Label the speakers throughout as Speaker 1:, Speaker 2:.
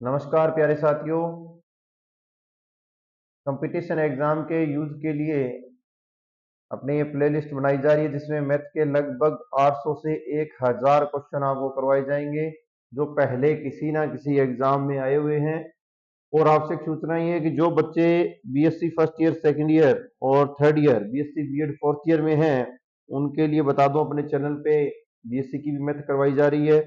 Speaker 1: नमस्कार प्यारे साथियों। कंपटीशन एग्जाम के यूज के लिए अपनी ये प्लेलिस्ट बनाई जा रही है जिसमें मैथ के लगभग 800 से 1000 क्वेश्चन आपको करवाए जाएंगे जो पहले किसी ना किसी एग्जाम में आए हुए हैं। और आपसे एक सूचना ये है कि जो बच्चे BSc first year, second year और third year, BSc BEd fourth year में हैं, उनके लिए बता दूं अपने चैनल पे बीएससी की भी मैथ करवाई जा रही है।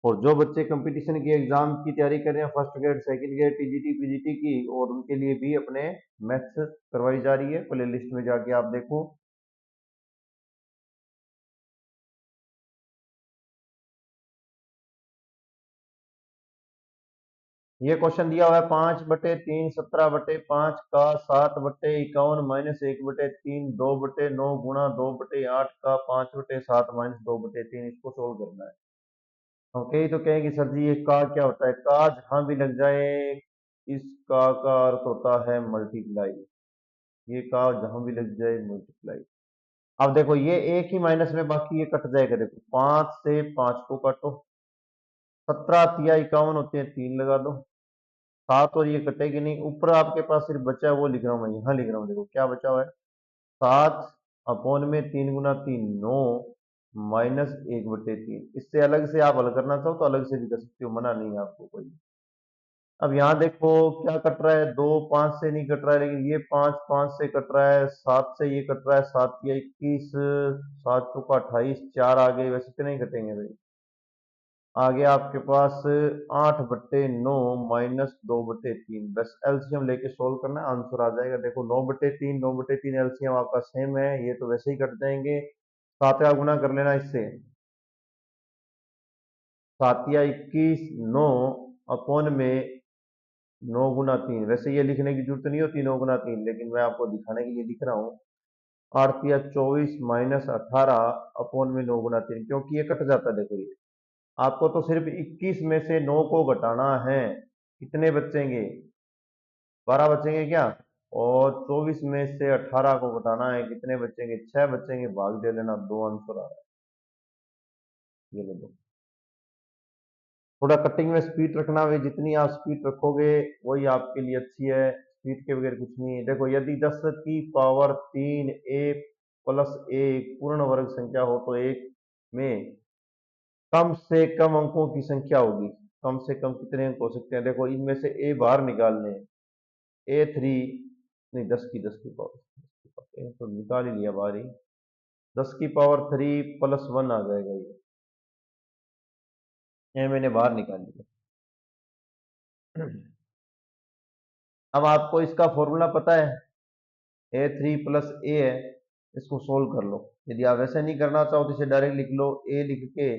Speaker 1: और जो बच्चे कंपटीशन की एग्जाम की तैयारी कर रहे हैं, first grade, second grade, TGT, PGT की, और उनके लिए भी अपने मैथ्स करवाई जा रही है। प्ले लिस्ट में जाके आप देखो। ये क्वेश्चन दिया हुआ है 5/3 17/5 का 7/51 -1/3 2/9 गुणा 2/8 का 5/7 -2/3। इसको सोल्व करना है। हम कई तो कहेंगे सर जी ये का क्या होता है। का जहां भी लग जाए, इस का अर्थ होता है मल्टीप्लाई। ये का जहां भी लग जाए मल्टीप्लाई। अब देखो ये एक ही माइनस में, बाकी ये कट जाएगा। देखो 5 से 5 को काटो, 17 तिया 51 होते हैं, 3 लगा दो, 7 और ये कटेगी नहीं। ऊपर आपके पास सिर्फ बचा है, वो लिख रहा हूं मैं, यहां लिख रहा हूँ। देखो क्या बचा हुआ है, 7 अपॉन में 3 गुना 3 9 -1/3। इससे अलग से आप हल करना चाहो तो अलग से भी कर सकते हो, मना नहीं है आपको कोई। अब यहाँ देखो क्या कट रहा है, 2 5 से नहीं कट रहा है, लेकिन ये 5 5 से कट रहा है, 7 से ये कट रहा है, 7 या 21, 7 चौका 28, 4 आ गए। वैसे इतने ही कटेंगे भाई। आगे आपके पास 8/9 -2/3। बस एलसीएम लेके सोल्व करना है, आंसर आ जाएगा। देखो 9/3 9/3 एलसीएम आपका सेम है, ये तो वैसे ही कट जाएंगे। 7 का गुना कर लेना इससे, 7 या 21 9 अपॉन में 9 गुना 3। वैसे ये लिखने की जरूरत नहीं होती 9 गुना 3, लेकिन मैं आपको दिखाने के लिए लिख रहा हूँ। 8 या 24 -18 अपॉन में 9 गुना 3, क्योंकि ये कट जाता है। देखो ये आपको तो सिर्फ 21 में से 9 को घटाना है। कितने बचेंगे, 12 बचेंगे क्या। और 24 में से 18 को घटाना है, कितने बचेंगे, 6 बचेंगे। भाग दे लेना, 2 आंसर आ रहा है। ये ले लो। थोड़ा कटिंग में स्पीड रखना भाई, जितनी आप स्पीड रखोगे वही आपके लिए अच्छी है। स्पीड के बगैर कुछ नहीं है। देखो यदि 10 की पावर 3 ए प्लस ए पूर्ण वर्ग संख्या हो तो एक में कम से कम अंकों की संख्या होगी। कम से कम कितने अंक हो सकते हैं, देखो इनमें से ए बाहर निकालने हैं। A3 नहीं, 10 की पावर तो निकाल ही लिया बाहर ही। 10 की पावर 3 + 1 आ जाएगा ये मैंने बाहर निकाल लिया। अब आपको इसका फॉर्मूला पता है, A3 + A है, इसको सोल्व कर लो। यदि आप ऐसे नहीं करना चाहो तो इसे डायरेक्ट लिख लो, A लिख के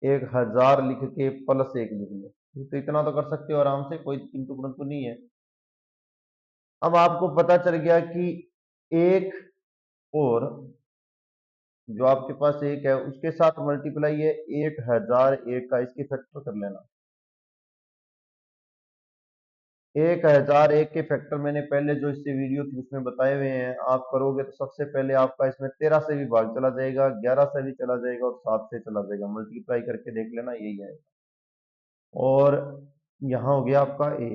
Speaker 1: 1000 लिख के +1 लिख लो। तो इतना तो कर सकते हो आराम से, कोई किंतु परंतु नहीं है। अब आपको पता चल गया कि एक और जो आपके पास एक है उसके साथ मल्टीप्लाई है 1001 का, इसके फैक्टर कर लेना। 1001 के फैक्टर मैंने पहले जो इससे वीडियो थी उसमें बताए हुए हैं। आप करोगे तो सबसे पहले आपका इसमें 13 से भी भाग चला जाएगा, 11 से भी चला जाएगा और 7 से चला जाएगा। मल्टीप्लाई करके देख लेना, यही आएगा। और यहाँ हो गया आपका ए।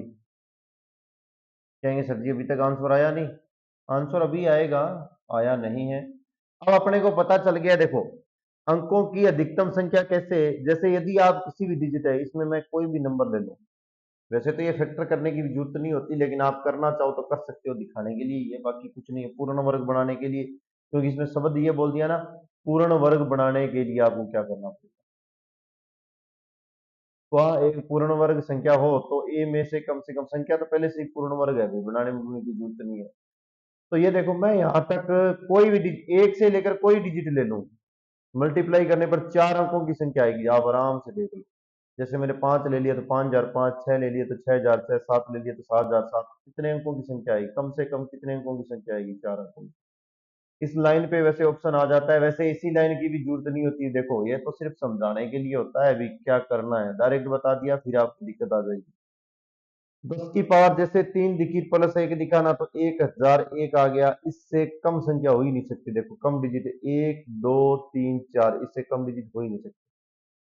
Speaker 1: कहेंगे सर जी अभी तक आंसर आया नहीं, आंसर अभी आएगा, आया नहीं है। अब अपने को पता चल गया। देखो अंकों की अधिकतम संख्या कैसे, जैसे यदि आप किसी भी डिजिट है, इसमें मैं कोई भी नंबर ले लूं, वैसे तो ये फैक्टर करने की भी जरूरत नहीं होती, लेकिन आप करना चाहो तो कर सकते हो, दिखाने के लिए ये, बाकी कुछ नहीं है। पूर्ण वर्ग बनाने के लिए, क्योंकि इसमें शब्द ये बोल दिया ना, पूर्ण वर्ग बनाने के लिए आपको क्या करना पड़ेगा। तो एक पूर्ण वर्ग संख्या हो तो ए में से कम संख्या तो पहले से ही पूर्ण वर्ग है, भी बनाने में की जरूरत नहीं है। तो ये देखो मैं यहां तक कोई भी एक से लेकर कोई डिजिट ले लूं, मल्टीप्लाई करने पर 4 अंकों की संख्या आएगी। आप आराम से देख लो। जैसे मैंने 5 ले लिया तो 5005, 6 ले लिया तो 6006, 7 ले लिया तो 7007। कितने अंकों की संख्या आएगी, कम से कम कितने अंकों की संख्या आएगी, 4 अंकों की। इस लाइन पे वैसे ऑप्शन आ जाता है, वैसे इसी लाइन की भी जरूरत नहीं होती। देखो ये तो सिर्फ समझाने के लिए होता है, अभी क्या करना है डायरेक्ट बता दिया, फिर आपको दिक्कत आ जाएगी। 10 की पावर जैसे 3 दिखी +1 दिखाना तो 1001 आ गया। इससे कम संख्या हो ही नहीं सकती। देखो कम डिजिट 1 2 3 4, इससे कम डिजिट हो ही नहीं सकती।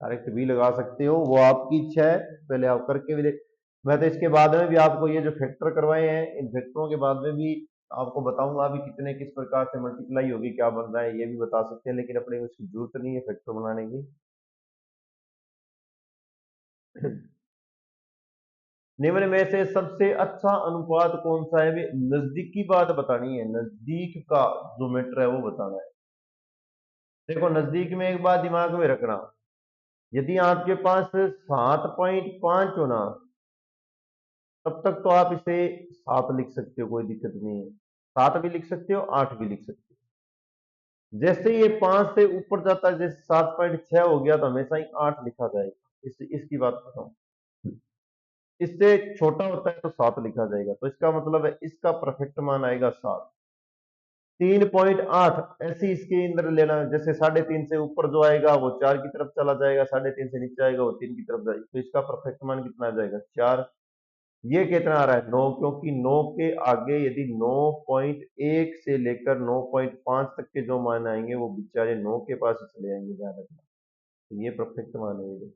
Speaker 1: डायरेक्ट भी लगा सकते हो, वो आपकी इच्छा है, पहले आप करके भी देख। मैं तो इसके बाद में भी आपको ये जो फैक्टर करवाए हैं, इन फैक्टरों के बाद में भी आपको बताऊंगा भी कितने किस प्रकार से मल्टीप्लाई होगी, क्या बन रहा है, ये भी बता सकते हैं, लेकिन अपने को उसकी जरूरत नहीं है फैक्टर बनाने की। निम्न में से सबसे अच्छा अनुपात कौन सा है? भी नजदीकी बात बतानी है, नजदीक का जो मैटर है वो बताना है। देखो नजदीक में एक बात दिमाग में रखना, यदि आपके पास 7.5 हो ना, तब तक तो आप इसे 7 लिख सकते हो, कोई दिक्कत नहीं है। 7 भी लिख सकते हो, 8 भी लिख सकते हो। जैसे ही ये 5 से ऊपर जाता है, जैसे 7.6 हो गया, तो हमेशा ही 8 लिखा जाएगा। इसकी बात बताऊं, इससे छोटा होता है तो 7 लिखा जाएगा, तो इसका मतलब है इसका परफेक्ट मान आएगा 7। 3.8 ऐसे इसके अंदर लेना, जैसे 3.5 से ऊपर जो आएगा वो 4 की तरफ चला जाएगा, 3.5 से नीचे आएगा वो 3 की तरफ जाएगा, तो इसका परफेक्ट मान कितना आ जाएगा? 4। ये कितना आ रहा है? 9, क्योंकि 9 के आगे यदि 9.1 से लेकर 9.5 तक के जो मान आएंगे वो बेचारे 9 के पास ही चले जाएंगे, ध्यान रखना। तो ये परफेक्ट मान है ये।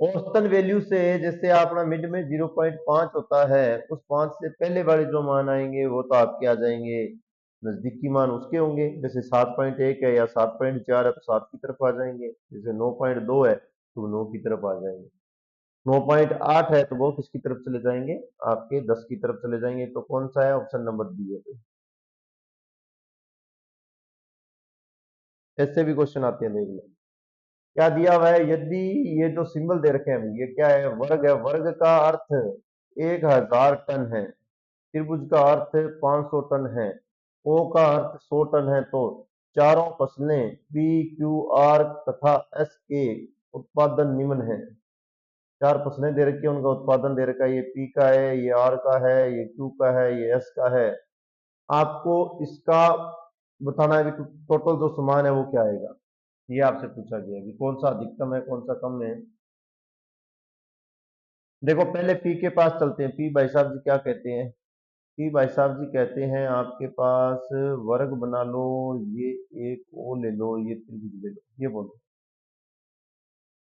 Speaker 1: औसतन वैल्यू से, जैसे अपना मिड में 0.5 होता है, उस 5 से पहले वाले जो मान आएंगे वो तो आपके आ जाएंगे, नजदीकी मान उसके होंगे। जैसे 7.1 है या 7.4 है तो 7 की तरफ आ जाएंगे। जैसे 9.2 है तो 9 की तरफ आ जाएंगे। 9.8 है तो वो किसकी तरफ चले जाएंगे? आपके 10 की तरफ चले जाएंगे। तो कौन सा है? ऑप्शन नंबर बी है। ऐसे भी क्वेश्चन आते हैं, देख लो क्या दिया हुआ है। यदि ये जो सिंबल दे रखे हैं, ये क्या है? वर्ग है। वर्ग का अर्थ 1000 टन है। त्रिभुज का अर्थ 500 टन है। ओ का अर्थ 100 टन है। तो चारों फसलें पी, क्यू, आर तथा एस के उत्पादन निम्न है। चार फसलें दे रखी है, उनका उत्पादन दे रखा है। ये पी का है, ये आर का है, ये क्यू का है, ये एस का है। आपको इसका बताना है कि टोटल जो समान है वो क्या आएगा। ये आपसे पूछा गया है कि कौन सा अधिकतम है, कौन सा कम है। देखो पहले पी के पास चलते हैं। पी भाई साहब जी क्या कहते हैं? पी भाई साहब जी कहते हैं आपके पास वर्ग बना लो, ये एक ओ ले लो, ये त्रिभुज ले लो, ये बोलो।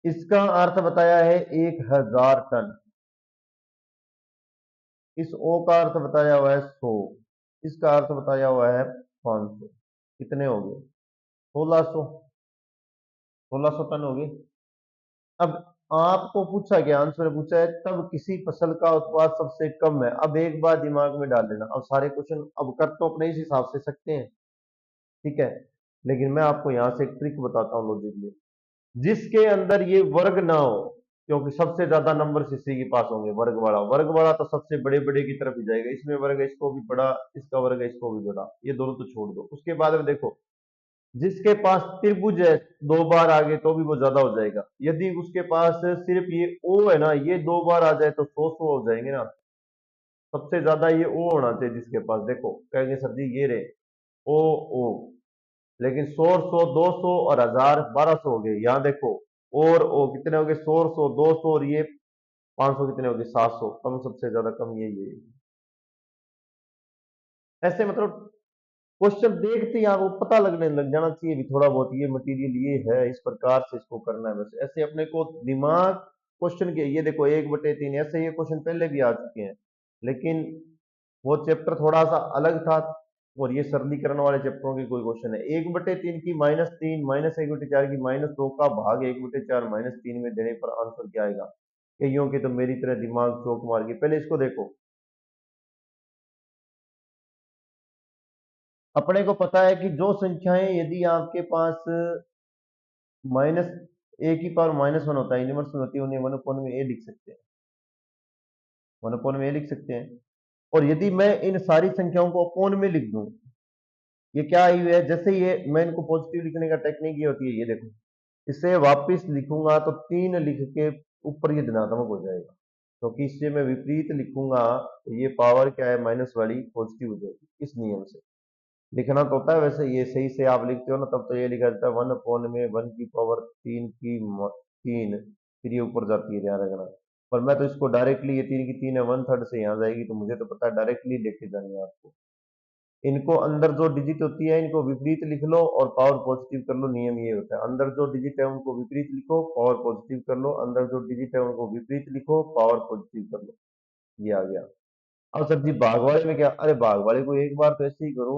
Speaker 1: इसका अर्थ बताया है 1000 टन। इस ओ का अर्थ बताया हुआ है 100। इसका अर्थ बताया हुआ है 500। कितने हो गए? 1600। 1600 टन हो गए। अब आपको पूछा गया, आंसर पूछा है तब किसी फसल का उत्पाद सबसे कम है। अब एक बात दिमाग में डाल लेना, अब सारे क्वेश्चन अब कर तो अपने इस हिसाब से सकते हैं, ठीक है, लेकिन मैं आपको यहां से एक ट्रिक बताता हूँ लॉजिक में। जिसके अंदर ये वर्ग ना हो, क्योंकि सबसे ज्यादा नंबर इसी के पास होंगे। वर्ग वाला, वर्ग वाला तो सबसे बड़े बड़े की तरफ ही जाएगा। इसमें वर्ग है, इसको भी बड़ा, इसका वर्ग है, इसको भी बड़ा, ये दोनों तो छोड़ दो। उसके बाद में देखो, जिसके पास त्रिभुज है 2 बार आगे तो भी वो ज्यादा हो जाएगा। यदि उसके पास सिर्फ ये ओ है ना, ये 2 बार आ जाए तो 100 हो जाएंगे ना। सबसे ज्यादा ये ओ होना चाहिए जिसके पास। देखो कहेंगे सर जी ये रे ओ ओ, लेकिन 100 100 200 और 1000 1200 हो गए। यहाँ देखो और ओ कितने हो गए? 100 200 और ये 500 कितने हो गए? 700। कम, सबसे ज्यादा कम ये ऐसे मतलब क्वेश्चन देखते ही आपको पता लगने लग जाना चाहिए भी थोड़ा बहुत ये मटेरियल ये है, इस प्रकार से इसको करना है। बस ऐसे अपने को दिमाग क्वेश्चन के, ये देखो 1/3 ऐसे ये क्वेश्चन पहले भी आ चुके हैं, लेकिन वो चैप्टर थोड़ा सा अलग था और ये सरलीकरण वाले चैप्टरों की कोई क्वेश्चन है। 1/3 की -3 -1/4 की -2 का भाग 1/4 -3 में देने पर आंसर क्या आएगा? कईयों के तो मेरी तरह दिमाग चौक मार के पहले इसको देखो। अपने को पता है कि जो संख्याएं यदि आपके पास माइनस ए की पावर -1 होता है, इनवर्स में होती है, उन्हें 1 में ए लिख सकते हैं। 1 में ए लिख सकते हैं। और यदि मैं इन सारी संख्याओं को अपोन में लिख दूं, ये क्या आई हुई है? जैसे ये मैं इनको पॉजिटिव लिखने का टेक्निक ये होती है, ये देखो, इसे वापस लिखूंगा तो 3 लिख के ऊपर ये धनात्मक हो जाएगा, क्योंकि तो इससे मैं विपरीत लिखूंगा तो ये पावर क्या है? माइनस वाली पॉजिटिव हो जाएगी। इस नियम से लिखना तो होता है। वैसे ये सही से आप लिखते हो ना, तब तो ये लिखा जाता है 1/1 की पावर 3 फिर ये ऊपर जाती है, ध्यान रखना। पर मैं तो इसको डायरेक्टली, ये 3 की 3 है, 1/3 से यहाँ जाएगी, तो मुझे तो पता है डायरेक्टली लेके जानी है आपको। इनको अंदर जो डिजिट होती है इनको विपरीत लिख लो और पावर पॉजिटिव कर लो। नियम ये होता है, अंदर जो डिजिट है उनको विपरीत लिखो, पावर पॉजिटिव कर लो, अंदर जो डिजिट है उनको विपरीत लिखो, पावर पॉजिटिव कर लो। ये आ गया। अब सर जी भाग वाले में क्या, अरे भाग वाले को एक बार तो ऐसे ही करो,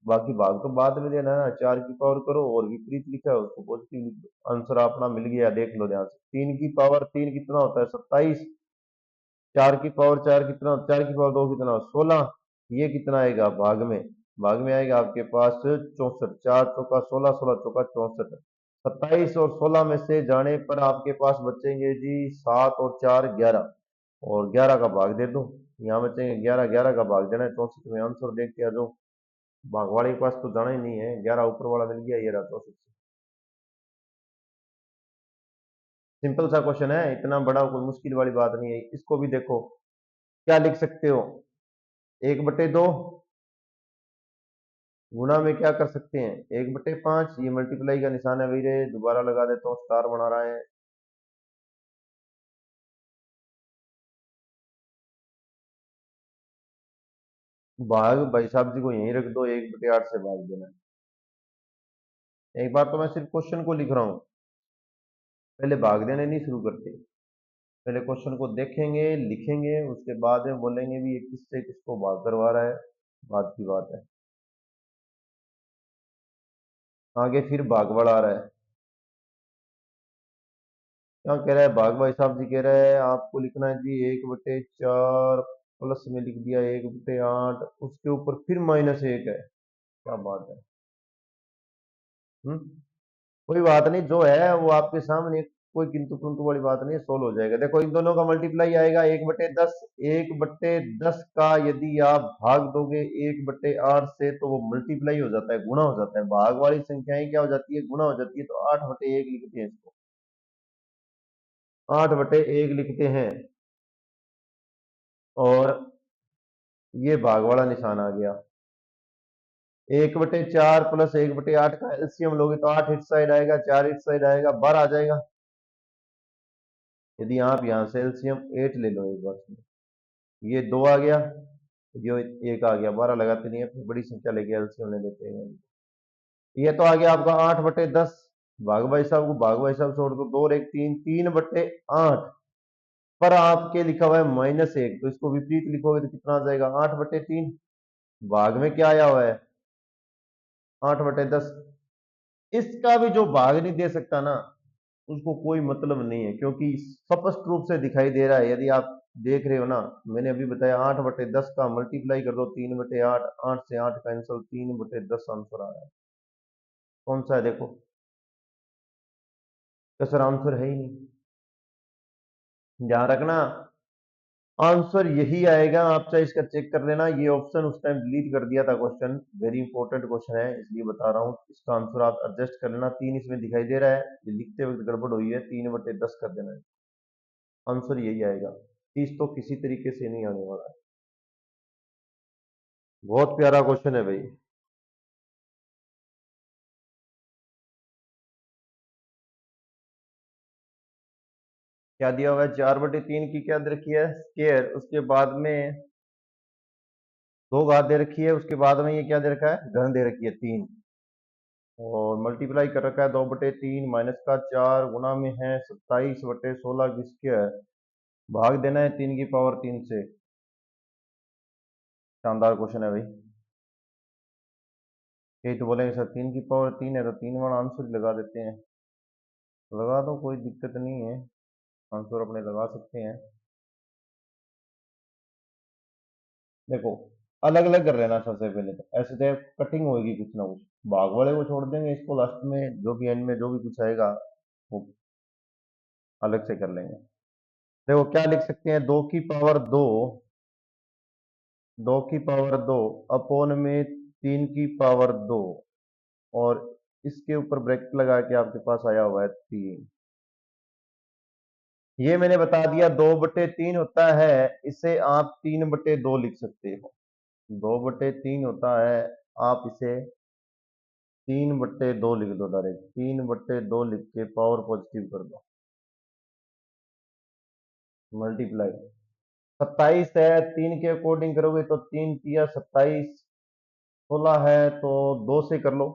Speaker 1: बाकी भाग तो बाद में देना है ना। 4 की पावर करो और विपरीत लिखा है उसको पॉजिटिव लिख दो, आंसर अपना मिल गया। देख लो ध्यान से, 3 की पावर 3 कितना होता है, 27। 4 की पावर 4 कितना, 4 की पावर 2 कितना, 16। ये कितना आएगा भाग में, भाग में आएगा आपके पास 64। 4 चौका 16, 16 चौका 64। 27 और 16 में से जाने पर आपके पास बचेंगे जी 7 और 4 11, और 11 का भाग दे दो। यहाँ बचेंगे 11, 11 का भाग देना है 64 में। आंसर देख के आ जाओ, भाग वाले के पास तो जाना ही नहीं है, 11 ऊपर वाला मिल गया, ये रहा 64। सिंपल सा क्वेश्चन है, इतना बड़ा कोई मुश्किल वाली बात नहीं है। इसको भी देखो, क्या लिख सकते हो, 1/2 गुणा में क्या कर सकते हैं, 1/5। ये मल्टीप्लाई का निशान है वीरे, दोबारा लगा देता हूँ, स्टार बना रहा है। भाग भाई साहब जी को यहीं रख दो, 1/8 से भाग देना है। एक बार तो मैं सिर्फ क्वेश्चन को लिख रहा हूँ, पहले भाग देने नहीं शुरू करते। पहले क्वेश्चन को देखेंगे, लिखेंगे, उसके बाद में बोलेंगे भी ये किससे किसको भाग करवा रहा है, बात की बात है। आगे फिर भाग बढ़ा रहा है, क्या कह रहा है भाग भाई साहब जी, कह रहे हैं आपको लिखना है जी 1/4 प्लस में लिख दिया 1/8, उसके ऊपर फिर -1 है। क्या बात है। हम्म, कोई बात नहीं, जो है वो आपके सामने, कोई किंतु परंतु वाली बात नहीं है, सोल्व हो जाएगा। देखो इन दोनों का मल्टीप्लाई आएगा 1/10। 1/10 का यदि आप भाग दोगे 1/8 से तो वो मल्टीप्लाई हो जाता है, गुणा हो जाता है। भाग वाली संख्याएं क्या हो जाती है, गुणा हो जाती है। तो 8/1 लिखते हैं इसको, 8/1 लिखते हैं। और ये भाग वाला निशान आ गया। 1/4 प्लस 1/8 का एलसीएम लोगे तो 8 इस साइड आएगा, 4 इस साइड आएगा, 12 आ जाएगा। यदि आप यहां से एलसीएम 8 ले लो एक बार में, ये 2 आ गया, ये 1 आ गया, 12 लगाते नहीं है, फिर बड़ी संख्या लेके एलसीएम ले लेते हैं। ये तो आ गया आपका 8/10। भाग भाई साहब को भाग भाई साहब छोड़ दो, 2 और 1 3, 3/8। पर आपके लिखा हुआ है -1, तो इसको विपरीत लिखोगे तो कितना आ जाएगा, 8/3। भाग में क्या आया हुआ है, 8/10। इसका भी जो भाग नहीं दे सकता ना, उसको कोई मतलब नहीं है, क्योंकि स्पष्ट रूप से दिखाई दे रहा है। यदि आप देख रहे हो ना, मैंने अभी बताया 8/10 का मल्टीप्लाई कर दो 3/8, 8 से 8 कैंसल, 3/10 आंसर आ रहा है। कौन सा है देखो, तो सर आंसर है ही नहीं। ध्यान रखना, आंसर यही आएगा। आप चाहे इसका चेक कर लेना, ये ऑप्शन उस टाइम डिलीट कर दिया था क्वेश्चन, वेरी इंपॉर्टेंट क्वेश्चन है इसलिए बता रहा हूँ। इसका आंसर आप एडजस्ट कर लेना, 3 इसमें दिखाई दे रहा है, ये लिखते वक्त गड़बड़ हुई है, 3/10 कर देना है, आंसर यही आएगा। 30 तो किसी तरीके से नहीं आने वाला है। बहुत प्यारा क्वेश्चन है भाई। क्या दिया हुआ है, 4/3 की क्या दे रखी है, स्केयर, उसके बाद में 2 घात दे रखी है, उसके बाद में ये क्या दे रखा है, घन दे रखी है 3, और मल्टीप्लाई कर रखा है 2/3 माइनस का 4 गुना में है 27/16 की स्क्वायर। भाग देना है 3 की पावर 3 से। शानदार क्वेश्चन है भाई। यही तो बोलेंगे सर 3 की पावर 3 है तो 3 वाला आंसर ही लगा देते हैं, लगा दो, कोई दिक्कत नहीं है, आंसर अपने लगा सकते हैं। देखो अलग अलग कर लेना सबसे पहले, तो ऐसे तो कटिंग होगी कुछ ना कुछ। भाग वाले को छोड़ देंगे, इसको लास्ट में जो भी एंड में जो भी कुछ आएगा वो अलग से कर लेंगे। देखो क्या लिख सकते हैं, 2 की पावर 2, 2 की पावर 2 अपोन में 3 की पावर 2, और इसके ऊपर ब्रैकेट लगा के आपके पास आया हुआ है 3। ये मैंने बता दिया 2/3 होता है, इसे आप 3/2 लिख सकते हो। 2/3 होता है, आप इसे 3/2 लिख दो, डायरेक्ट 3/2 लिख के पावर पॉजिटिव कर दो, मल्टीप्लाई। 27 है, 3 के अकॉर्डिंग करोगे तो 3 तिया 27, 16 है तो 2 से कर लो,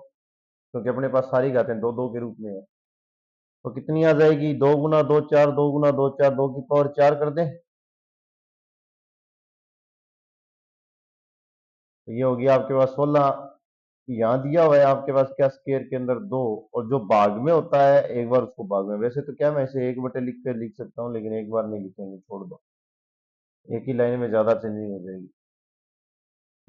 Speaker 1: क्योंकि अपने पास सारी घातें दो दो के रूप में है। तो कितनी आ जाएगी? 2 गुना 2 4, 2 गुना 2 4, 2 की पावर 4 कर दें। तो ये होगी आपके पास 16। यहाँ दिया हुआ है आपके पास क्या, स्क्वायर के अंदर 2, और जो भाग में होता है एक बार उसको भाग में, वैसे तो क्या मैं इसे 1 बटे लिख कर लिख सकता हूँ, लेकिन एक बार नहीं लिखेंगे, छोड़ दो, एक ही लाइन में ज्यादा चेंजिंग हो जाएगी।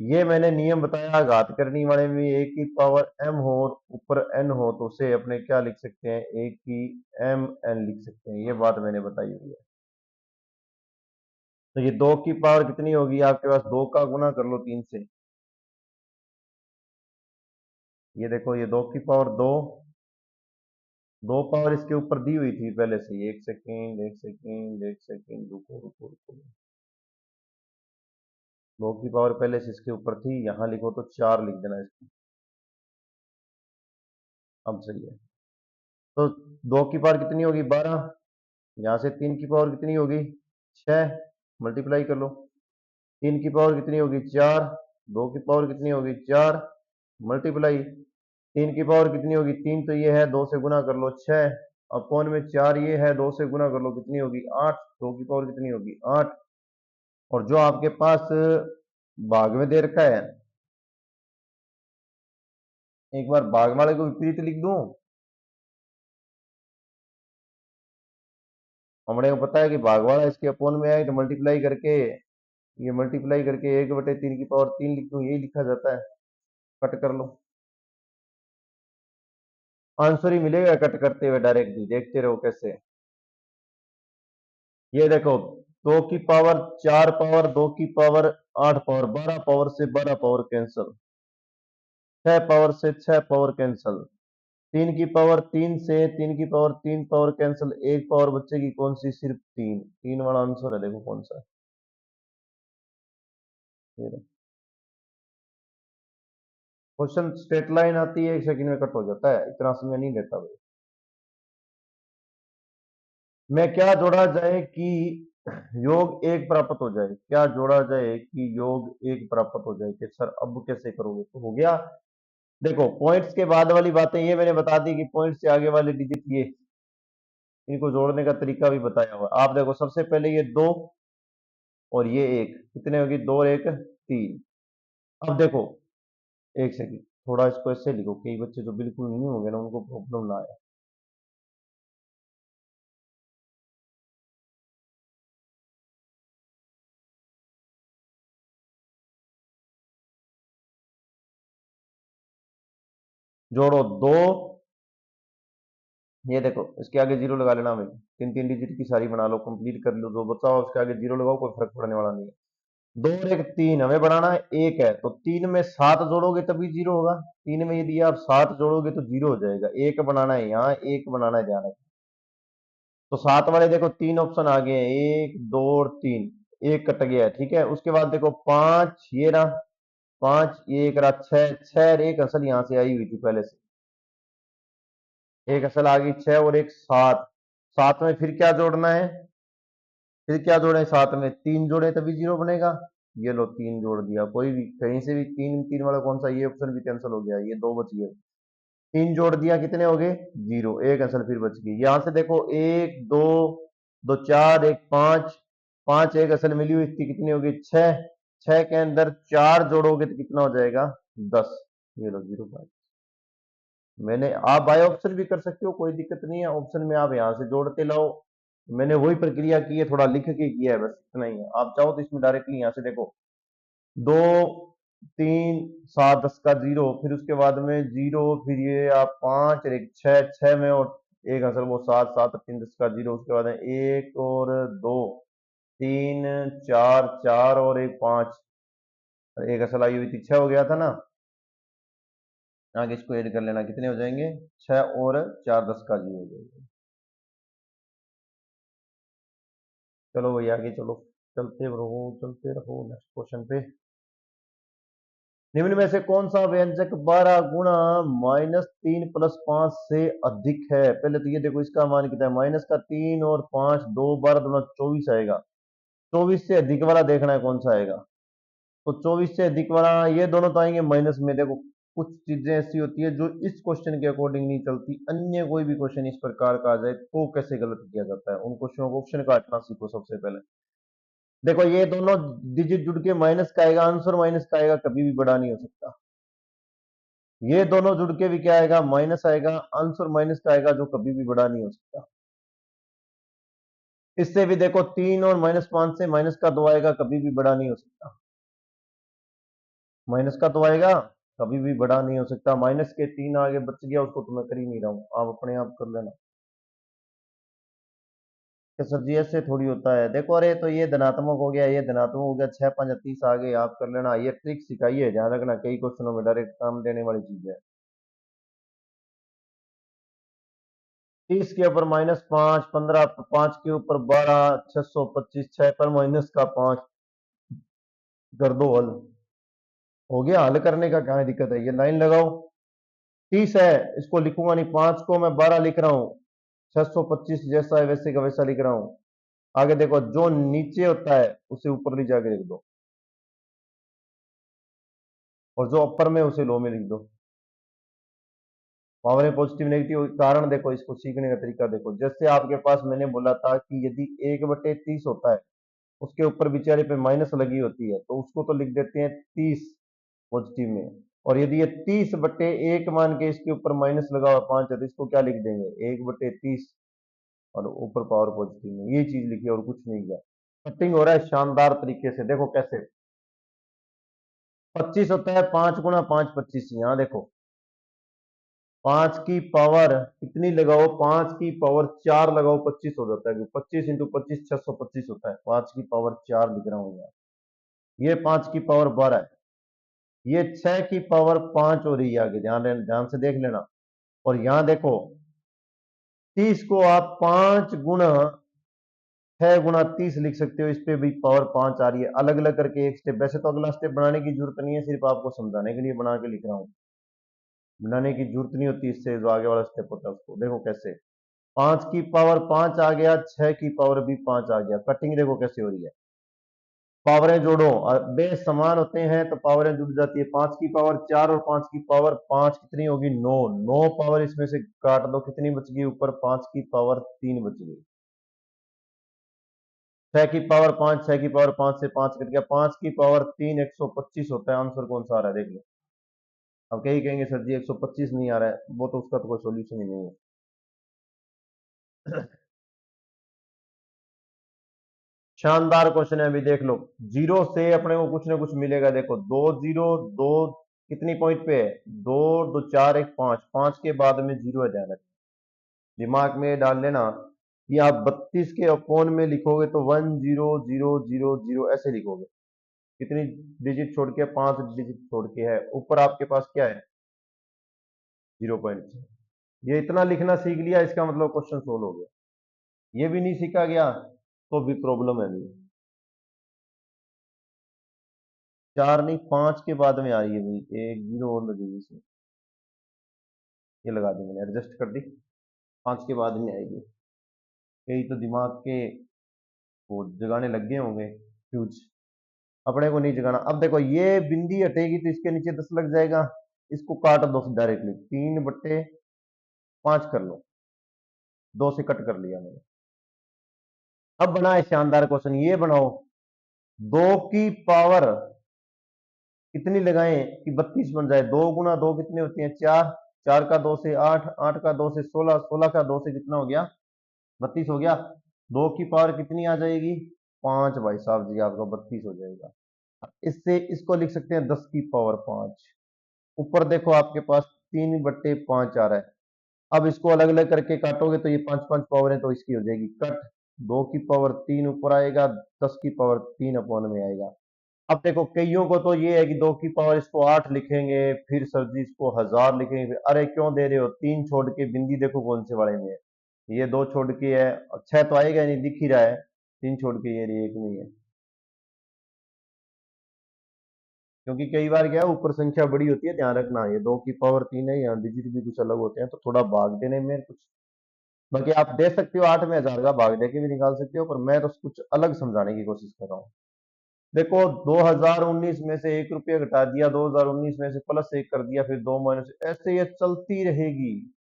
Speaker 1: ये मैंने नियम बताया, घात करनी वाले में एक की पावर m हो और ऊपर n हो तो उसे अपने क्या लिख सकते हैं, एक की m n लिख सकते हैं, ये बात मैंने बताई हुई है। तो ये 2 की पावर कितनी होगी आपके पास, 2 का गुना कर लो 3 से। ये देखो, ये 2 की पावर 2, 2 पावर इसके ऊपर दी हुई थी पहले से ही। एक सेकेंड, एक सेकेंड, एक सेकेंड, रुको रुको रुको, 2 की पावर पहले से इसके ऊपर थी, यहां लिखो तो 4 लिख देना इसको। अब सही है। तो 2 की पावर कितनी होगी, 12। यहां से 3 की पावर कितनी होगी, 6, मल्टीप्लाई कर लो। 3 की पावर कितनी होगी, 4। 2 की पावर कितनी होगी, 4, मल्टीप्लाई। 3 की पावर कितनी होगी, 3, तो ये है, 2 से गुना कर लो 6, अपॉन में 4 ये है, 2 से गुना कर लो कितनी होगी, 8। 2 की पावर कितनी होगी, 8। और जो आपके पास भाग में दे रखा है, एक बार भाग वाले को विपरीत लिख दूं। हमने को पता है कि भाग वाला इसके अपोन में है, तो मल्टीप्लाई करके, ये मल्टीप्लाई करके 1/3 की पावर 3 लिख दूं, यही लिखा जाता है। कट कर लो, आंसर ही मिलेगा कट करते हुए डायरेक्टली, देखते रहो कैसे। ये देखो, 2 की पावर 4 पावर, 2 की पावर 8 पावर, 12 पावर से 12 पावर कैंसल, 6 पावर से 6 पावर कैंसल, 3 की पावर 3 से 3 की पावर 3 पावर कैंसल, एक पावर बचेगी कौन सी, सिर्फ 3। 3 वाला आंसर है, देखो कौन सा है। क्वेश्चन स्ट्रेट लाइन आती है, 1 सेकंड में कट हो जाता है, इतना समय नहीं लेता भाई। मैं क्या जोड़ा जाए कि योग एक प्राप्त हो जाए, क्या जोड़ा जाए कि योग एक प्राप्त हो जाए, कि सर अब कैसे करोगे, तो हो गया। देखो, पॉइंट्स के बाद वाली बातें ये मैंने बता दी कि पॉइंट्स से आगे वाले डिजिट ये, इनको जोड़ने का तरीका भी बताया हुआ। आप देखो, सबसे पहले ये 2 और ये 1, कितने होगी, 2 और 1 3। अब देखो, एक सेकंड, थोड़ा इसको ऐसे लिखो, कई बच्चे जो बिल्कुल नहीं होंगे ना उनको प्रॉब्लम ना आए। जोड़ो 2, ये देखो इसके आगे जीरो लगा लेना, हमें 3 3 डिजिट की सारी बना लो, कंप्लीट कर लो, जो बचा हो उसके आगे जीरो लगाओ, कोई फर्क पड़ने वाला नहीं है। 2 और 1 3, हमें बनाना है 1 है, तो 3 में 7 जोड़ोगे तभी जीरो होगा। 3 में यदि आप 7 जोड़ोगे तो जीरो हो जाएगा। 1 बनाना है यहाँ, 1 बनाना है, ध्यान रखना। तो 7 वाले देखो 3 ऑप्शन आ गए हैं, 1 2 और 3, एक कट गया है, ठीक है। उसके बाद देखो 5, ये रहा 5, ये एक रहा 6, 6 और एक असल यहाँ से आई हुई थी पहले से, एक असल आ गई 6 और एक 7। 7 में फिर क्या जोड़ना है, फिर क्या जोड़े, साथ में 3 जोड़े तभी जीरो बनेगा। ये लो 3 जोड़ दिया, कोई भी कहीं से भी 3 3 वाला कौन सा, ये ऑप्शन भी कैंसिल हो गया, ये 2 बच गए। 3 जोड़ दिया, कितने हो गए, जीरो, एक असल फिर बच गई। यहां से देखो 1 2 2 4 1 5, 5 एक असल मिली हुई थी, कितनी होगी, 6। 6 के अंदर 4 जोड़ोगे तो कितना हो जाएगा, 10। ये लो 0 मैंने, आप बाय ऑप्शन भी कर सकते हो, कोई दिक्कत नहीं है, ऑप्शन में आप यहां से जोड़ते लाओ। मैंने वही प्रक्रिया की है, थोड़ा लिख के किया है, बस इतना ही है। आप चाहो तो इसमें डायरेक्टली यहां से देखो, 2 3 7 10 का 0, फिर उसके बाद में 0, फिर ये आप 5 और एक 6, 6 में और एक असल वो 7, 7 और 3 10 का 0, उसके बाद में 1 और 2 3 4, 4 और एक 5, एक असल आई हुई थी 6, हो गया था ना। आगे इसको ऐड कर लेना, कितने हो जाएंगे, 6 और 4 10 का 0 हो जाएगा। चलो भैया आगे चलो, चलते रहो नेक्स्ट क्वेश्चन पे। निम्न में से कौन सा व्यंजक 12 गुणा -3 + 5 से अधिक है। पहले तो ये देखो, इसका मान कितना है, माइनस का 3 और 5, 2 12 दूना 24 आएगा। 24 से अधिक वाला देखना है कौन सा आएगा। तो 24 से अधिक वाला ये दोनों तो आएंगे माइनस में। देखो कुछ चीजें ऐसी होती है जो इस क्वेश्चन के अकॉर्डिंग नहीं चलती, अन्य कोई भी क्वेश्चन इस प्रकार का आ जाए तो कैसे गलत किया जाता है, उन क्वेश्चनों को ऑप्शन काटना सीखो सबसे पहले। देखो ये दोनों डिजिट जुड़ के माइनस का आएगा, आंसर माइनस का आएगा, कभी भी बड़ा नहीं हो सकता। ये दोनों जुड़ के भी क्या आएगा, माइनस आएगा, आंसर माइनस का आएगा, जो कभी भी बड़ा नहीं हो सकता। इससे भी देखो 3 और -5 से माइनस का 2 आएगा, कभी भी बड़ा नहीं हो सकता। माइनस का 2 आएगा, कभी भी बड़ा नहीं हो सकता। माइनस के 3 आगे बच गया, उसको तो मैं कर ही नहीं रहा हूं, आप अपने आप कर लेना कि सर जी ऐसे थोड़ी होता है। देखो अरे तो ये धनात्मक हो गया, ये धनात्मक हो गया, 6 5 30 आ गए, आप कर लेना। ये ट्रिक सिखाइए, ध्यान रखना, कई क्वेश्चनों में डायरेक्ट काम देने वाली चीज है। 30 के ऊपर -5, 15, 5 के ऊपर 12, 625, 6 पर माइनस का 5, कर दो हल। हो गया, हल करने का क्या है दिक्कत है, ये लाइन लगाओ। 30 है, इसको लिखूंगा नहीं, 5 को मैं 12 लिख रहा हूं, 625 जैसा है वैसे का वैसा लिख रहा हूं। आगे देखो जो नीचे होता है उसे ऊपर ले जाके लिख दो, और जो अपर में उसे लो में लिख दो। पावर में पॉजिटिव नेगेटिव कारण देखो, इसको सीखने का तरीका देखो। जैसे आपके पास मैंने बोला था कि यदि 1/30 होता है, उसके ऊपर बेचारे पे माइनस लगी होती है, तो उसको तो लिख देते हैं 30 पॉजिटिव में। और यदि ये 30/1 मान के इसके ऊपर माइनस लगा हुआ 5 है, तो इसको क्या लिख देंगे, 1/30, और ऊपर पावर पॉजिटिव में। ये चीज लिखी और कुछ नहीं किया। कटिंग हो रहा है शानदार तरीके से, देखो कैसे। 25 होता है, 5 गुणा 5 25, यहां देखो 5 की पावर कितनी लगाओ, 5 की पावर 4 लगाओ, 25 हो जाता है। 25 इंटू 25 625 होता है, 5 की पावर 4 लिख रहा हूं यहाँ। ये 5 की पावर 12 है, ये 6 की पावर 5 हो रही है आगे, ध्यान से देख लेना। और यहां देखो 30 को आप 5 गुणा 6 गुणा 30 लिख सकते हो, इस पे भी पावर 5 आ रही है। अलग अलग करके एक स्टेप, वैसे तो अगला स्टेप बनाने की जरूरत नहीं है, सिर्फ आपको समझाने के लिए बना के लिख रहा हूं। बनाने की जरूरत नहीं होती, इससे जो आगे वाला स्टेप होता है उसको देखो कैसे। 5 की पावर 5 आ गया, 6 की पावर भी 5 आ गया। कटिंग देखो कैसे हो रही है। पावरें जोड़ो, और बेस समान होते हैं तो पावरें जुड़ जाती है। 5 की पावर 4 और 5 की पावर 5 कितनी होगी, 9। 9 पावर इसमें से काट दो, कितनी बच गई, ऊपर 5 की पावर 3 बच गई। 6 की पावर 5, 6 की पावर 5 से 5 कट गया, 5 की पावर 3 125 होता है। आंसर कौन सा आ रहा है देख लो। अब कहीं कहेंगे सर जी 125 नहीं आ रहा है, वो तो उसका तो कोई सोल्यूशन ही नहीं है। शानदार क्वेश्चन है, अभी देख लो। जीरो से अपने को कुछ ना कुछ मिलेगा। देखो दो जीरो, दो कितनी पॉइंट पे है, दो, दो चार, एक पांच, पांच के बाद में जीरो है, ध्यान रखना। दिमाग में डाल लेना कि आप 32 के अपॉन में लिखोगे तो 100000 ऐसे लिखोगे। कितनी डिजिट छोड़ के, 5 डिजिट छोड़ के है, ऊपर आपके पास क्या है, 0 पॉइंट। ये इतना लिखना सीख लिया, इसका मतलब क्वेश्चन सोल्व हो गया। ये भी नहीं सीखा गया तो भी प्रॉब्लम है। अभी 4 नहीं, 5 के बाद में आ रही है भाई, एक जीरो और लगेगी इसमें। ये लगा दी मैंने, एडजस्ट कर दी, 5 के बाद में आएगी। कई तो दिमाग के वो जगाने लग गए होंगे फ्यूज, अपने को नहीं जगाना। अब देखो ये बिंदी हटेगी तो इसके नीचे 10 लग जाएगा, इसको काट दो डायरेक्टली, 3/5 कर लो, 2 से कट कर लिया मैंने। अब बना है शानदार क्वेश्चन, ये बनाओ। 2 की पावर कितनी लगाएं कि 32 बन जाए, 2 गुना 2 कितने होते हैं, 4, 4 का 2 से 8, 8 का 2 से 16, 16 का 2 से कितना हो गया, 32 हो गया। 2 की पावर कितनी आ जाएगी, 5, भाई साहब जी आपका 32 हो जाएगा। इससे इसको लिख सकते हैं 10 की पावर 5। ऊपर देखो आपके पास 3/5 आ रहा है। अब इसको अलग अलग करके काटोगे तो ये 5 5 पावर है, तो इसकी हो जाएगी कट। 2 की पावर 3 ऊपर आएगा, 10 की पावर 3 अपॉन में आएगा। अब देखो कईयों को तो ये है कि 2 की पावर इसको 8 लिखेंगे, फिर सर जी इसको 1000 लिखेंगे, फिर अरे क्यों दे रहे हो, 3 छोड़ के बिंदी देखो कौन से वाले में है। ये 2 छोड़ के है, 6 तो आएगा नहीं, दिख ही रहा है। 3 छोड़ के ये रही, एक नहीं है। क्योंकि कई बार क्या है, ऊपर संख्या बड़ी होती है, ध्यान रखना। ये 2 की पावर 3 है, यहाँ डिजिट भी कुछ अलग होते हैं, तो थोड़ा भाग देने में कुछ। बाकी आप दे सकते हो 8 में 1000 का भाग दे के भी निकाल सकते हो, पर मैं तो कुछ अलग समझाने की कोशिश कर रहा हूँ। देखो 2019 में से 1 रुपया घटा दिया, 2019 में से +1 कर दिया, फिर 2 - ऐसे ये चलती रहेगी।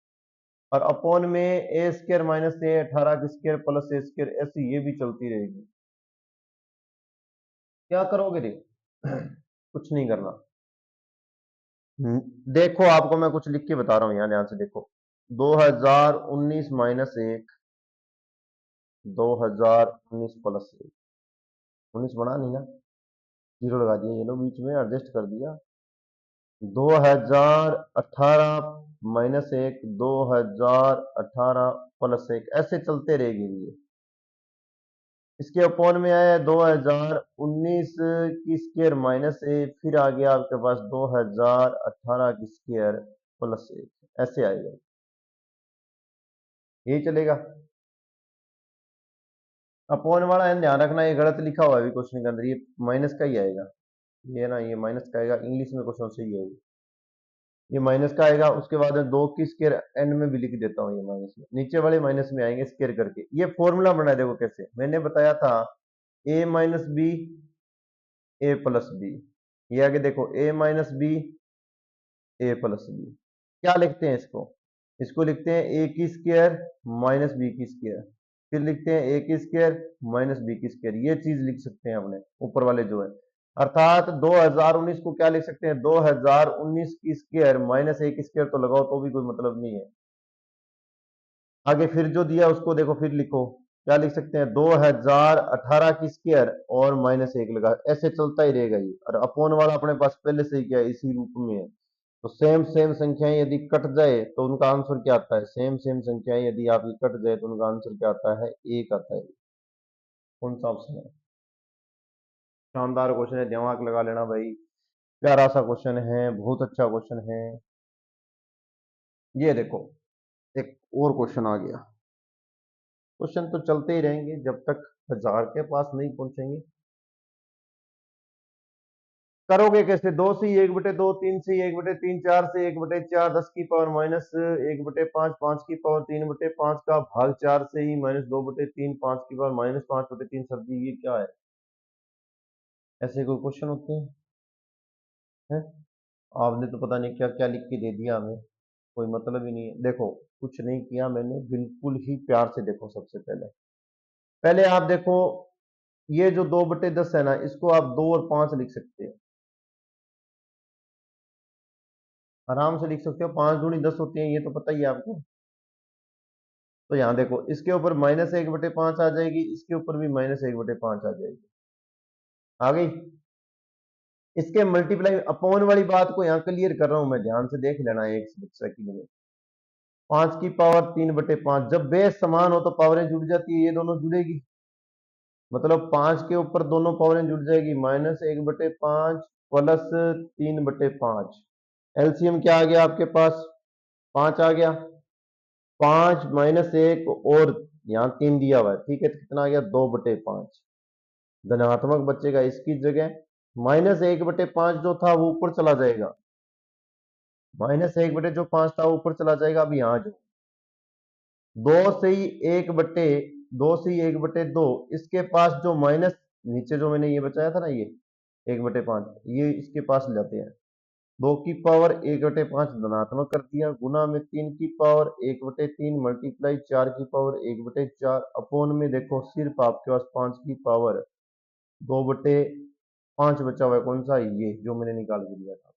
Speaker 1: और अपॉन में ए स्क्र माइनस ए 18 की स्क्र प्लस ए स्क्र, ऐसी ये भी चलती रहेगी। क्या करोगे रे? कुछ नहीं करना। देखो आपको मैं कुछ लिख के बता रहा हूं, यहां ध्यान से देखो। 2019 - 1, 2019 +1, 19 बना नहीं ना, जीरो लगा दिया, ये लो बीच में एडजस्ट कर दिया। 2018 -1, 2018 +1, ऐसे चलते रहेगी ये। इसके अपॉन में आया 2019 की स्क्वायर -1, फिर आ गया आपके पास 2018 की स्क्वायर +1, ऐसे आएगा। यही चलेगा। अपॉन वाला है, ध्यान रखना ये गलत लिखा हुआ है अभी क्वेश्चन के अंदर, ये माइनस का ही आएगा। ये ना, ये माइनस का आएगा, इंग्लिश में क्वेश्चन सही है ये माइनस का आएगा। उसके बाद में 2 की स्क्वायर एंड में भी लिख देता हूँ, ये माइनस में, नीचे वाले माइनस में आएंगे स्क्वायर करके। ये फॉर्मूला बना देखो कैसे, मैंने बताया था a - b a + b, ये आगे देखो a - b a + b। क्या लिखते हैं इसको? इसको लिखते हैं a की स्क्वायर -b की स्क्वायर, फिर लिखते हैं a की स्क्वायर -b की स्क्वायर। ये चीज लिख सकते हैं अपने ऊपर वाले जो है, अर्थात 2019 को क्या लिख सकते हैं? 2019 की स्क्वायर -1 की स्क्वायर तो लगाओ तो भी कोई मतलब नहीं है। आगे फिर जो दिया उसको देखो, फिर लिखो, क्या लिख सकते हैं? 2018 की स्क्वायर और -1 लगा, ऐसे चलता ही रहेगा ये। और अपोन वाला अपने पास पहले से ही क्या है, इसी रूप में है। तो सेम सेम संख्याएं यदि कट जाए तो उनका आंसर क्या आता है? सेम सेम संख्याएं यदि आपकी कट जाए तो उनका आंसर क्या आता है? 1 आता है। कौन सा ऑप्शन है? शानदार क्वेश्चन है, दिमाग लगा लेना भाई। प्यारा सा क्वेश्चन है, बहुत अच्छा क्वेश्चन है। ये देखो, एक और क्वेश्चन आ गया। क्वेश्चन तो चलते ही रहेंगे जब तक 1000 के पास नहीं पहुंचेंगे। करोगे कैसे? 2 से 1/2, 3 से 1/3, 4 से 1/4, 10 की पावर -1/5, 5 की पावर 3/5 का भाग 4 से ही -2/3, 5 की पावर -5/3। सर जी ये क्या है? ऐसे कोई क्वेश्चन होते हैं? आपने तो पता नहीं क्या क्या लिख के दे दिया हमें, कोई मतलब ही नहीं है। देखो, कुछ नहीं किया मैंने, बिल्कुल ही प्यार से देखो। सबसे पहले पहले आप देखो, ये जो 2/10 है ना, इसको आप 2 और 5 लिख सकते हो, आराम से लिख सकते हो। 5 दूनी 10 होती है, ये तो पता ही है आपको। तो यहां देखो, इसके ऊपर -1/5 आ जाएगी, इसके ऊपर भी -1/5 आ जाएगी। आ गई। इसके मल्टीप्लाई अपॉन वाली बात को यहां क्लियर कर रहा हूं मैं, ध्यान से देख लेना एक सेकंड में। 5 की पावर 3/5, जब बेस समान हो तो पावरें जुड़ जाती है, ये दोनों जुड़ेगी, मतलब 5 के ऊपर दोनों पावरें जुड़ जाएगी, -1/5 +3/5। एलसीएम क्या आ गया आपके पास? 5 आ गया। 5 -1 और यहाँ 3 दिया हुआ है, ठीक है, तो कितना आ गया? 2/5 धनात्मक बचेगा। इसकी जगह -1/5 जो था वो ऊपर चला जाएगा, -1/5 था ऊपर चला जाएगा। अब यहाँ जो 2 से ही 1/2, इसके पास जो माइनस नीचे जो मैंने ये बचाया था ना, ये 1/5, ये इसके पास ले जाते हैं। 2 की पावर 1/5 धनात्मक कर दिया, गुना में 3 की पावर 1/3 मल्टीप्लाई 4 की पावर 1/4। अपोन में देखो, सिर्फ आपके पास 5 की पावर 2/5 बचा हुआ है। कौन सा? ये जो मैंने निकाल के दिया था।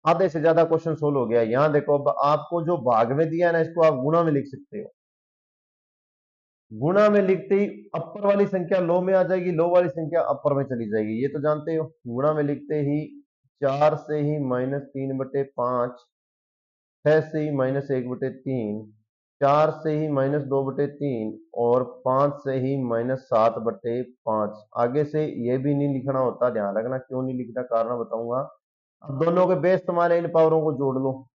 Speaker 1: आधे से ज्यादा क्वेश्चन सोल्व हो गया। यहां देखो, अब आपको जो भाग में दिया है ना, इसको आप गुणा में लिख सकते हो। गुणा में लिखते ही अपर वाली संख्या लो में आ जाएगी, लो वाली संख्या अपर में चली जाएगी, ये तो जानते हो। गुणा में लिखते ही 4 से ही -3/5, 6 से ही -1/3, 4 से ही -2/3 और 5 से ही -7/5। आगे से ये भी नहीं लिखना होता, ध्यान रखना। क्यों नहीं लिखना, कारण बताऊंगा। अब दोनों के बेस तुम्हारे, इन पावरों को जोड़ लो,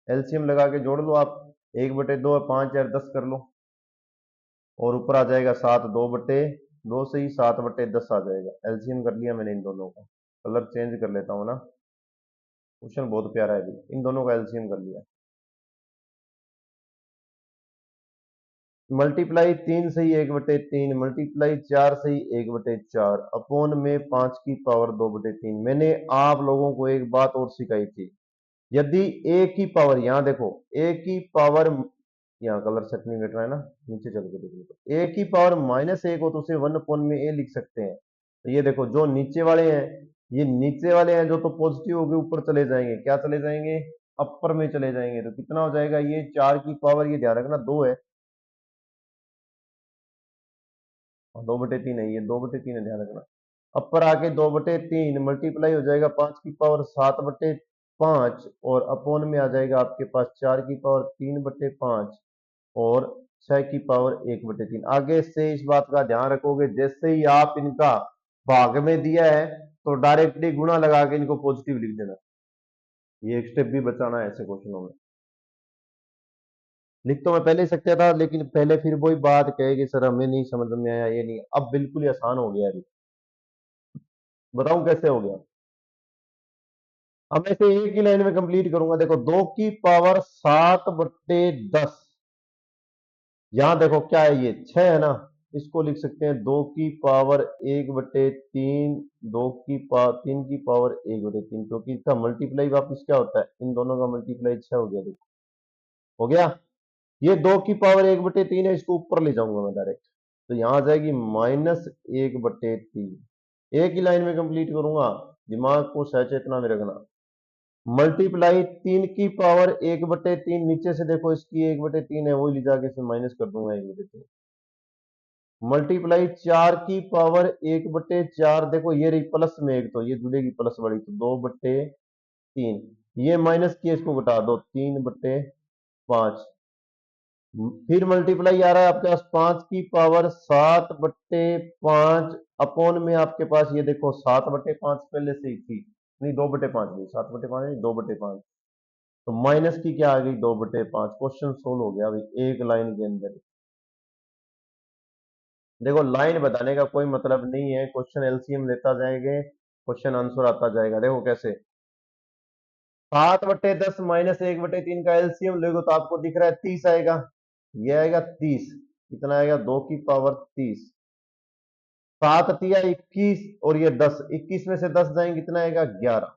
Speaker 1: एलसीएम लगा के जोड़ लो आप। 1/2 और 5 यार 10 कर लो, और ऊपर आ जाएगा 7। 2/2 से ही 7/10 आ जाएगा। एलसीएम कर लिया मैंने इन दोनों का। कलर चेंज कर लेता हूँ ना, क्वेश्चन बहुत प्यारा है भी। इन दोनों का एलसीएम कर लिया। मल्टीप्लाई 3 से ही 1/3, मल्टीप्लाई 4 से ही 1/4, अपोन में 5 की पावर 2/3। मैंने आप लोगों को एक बात और सिखाई थी, यदि ए की पावर, यहां देखो ए की पावर, यहाँ कलर सेट नहीं बैठ रहा है ना, नीचे चल के देखो, तो ए की पावर -1 हो तो उसे 1/में ए लिख सकते हैं। तो ये देखो जो नीचे वाले हैं, ये नीचे वाले हैं जो तो पॉजिटिव हो गए, ऊपर चले जाएंगे, क्या चले जाएंगे, अपर में चले जाएंगे। तो कितना हो जाएगा, ये 4 की पावर, ये ध्यान रखना 2 है, 2/3 है, ये 2/3 है, ध्यान रखना। अपर आके 2/3 मल्टीप्लाई हो जाएगा 5 की पावर 7/5, और अपोन में आ जाएगा आपके पास 4 की पावर 3/5, और 6 की पावर 1/3। आगे से इस बात का ध्यान रखोगे, जैसे ही आप इनका भाग में दिया है तो डायरेक्टली गुणा लगा के इनको पॉजिटिव लिख देना। ये एक स्टेप भी बचाना है ऐसे क्वेश्चनों में। लिख तो मैं पहले ही सकता था, लेकिन पहले फिर वही बात कहेगी सर हमें नहीं समझ में आया, ये नहीं। अब बिल्कुल ही आसान हो गया। अभी बताऊं कैसे हो गया। अब मैं इसे एक ही लाइन में कंप्लीट करूंगा। देखो 2 की पावर 7/10, यहां देखो क्या है, ये 6 है ना, इसको लिख सकते हैं 2 की पावर 1/3, 3 की पावर 1/3, क्योंकि इसका मल्टीप्लाई वापिस क्या होता है, इन दोनों का मल्टीप्लाई 6 हो गया। देखो हो गया। ये 2 की पावर 1/3 है, इसको ऊपर ले जाऊंगा मैं डायरेक्ट, तो यहां आ जाएगी -1/3। एक ही लाइन में कंप्लीट करूंगा, दिमाग को सचेतना में रखना। मल्टीप्लाई 3 की पावर 1/3, नीचे से देखो इसकी 1/3 है, वही ले जाके इसे माइनस कर दूंगा 1/3। मल्टीप्लाई 4 की पावर 1/4, देखो ये रही प्लस में एक, तो ये जुड़ेगी प्लस वाली, तो 2/3। ये माइनस की, इसको घटा दो, 3/5। फिर मल्टीप्लाई आ रहा है आपके पास 5 की पावर 7/5, अपोन में आपके पास ये देखो 7/5 पहले से ही थी, नहीं 2/5 नहीं, 7/5 नहीं, 2/5। तो माइनस की क्या आ गई, 2/5। क्वेश्चन सोल्व हो गया अभी एक लाइन के अंदर। देखो लाइन बताने का कोई मतलब नहीं है, क्वेश्चन एलसीएम लेता जाएंगे, क्वेश्चन आंसर आता जाएगा। देखो कैसे, 7/10 -1/3 का एलसीएम लोगे तो आपको दिख रहा है 30 आएगा, ये आएगा 30, कितना आएगा, 2 की पावर 30। 7 तिया 21, और ये 10, 21 में से 10 जाएंगे, कितना आएगा, 11।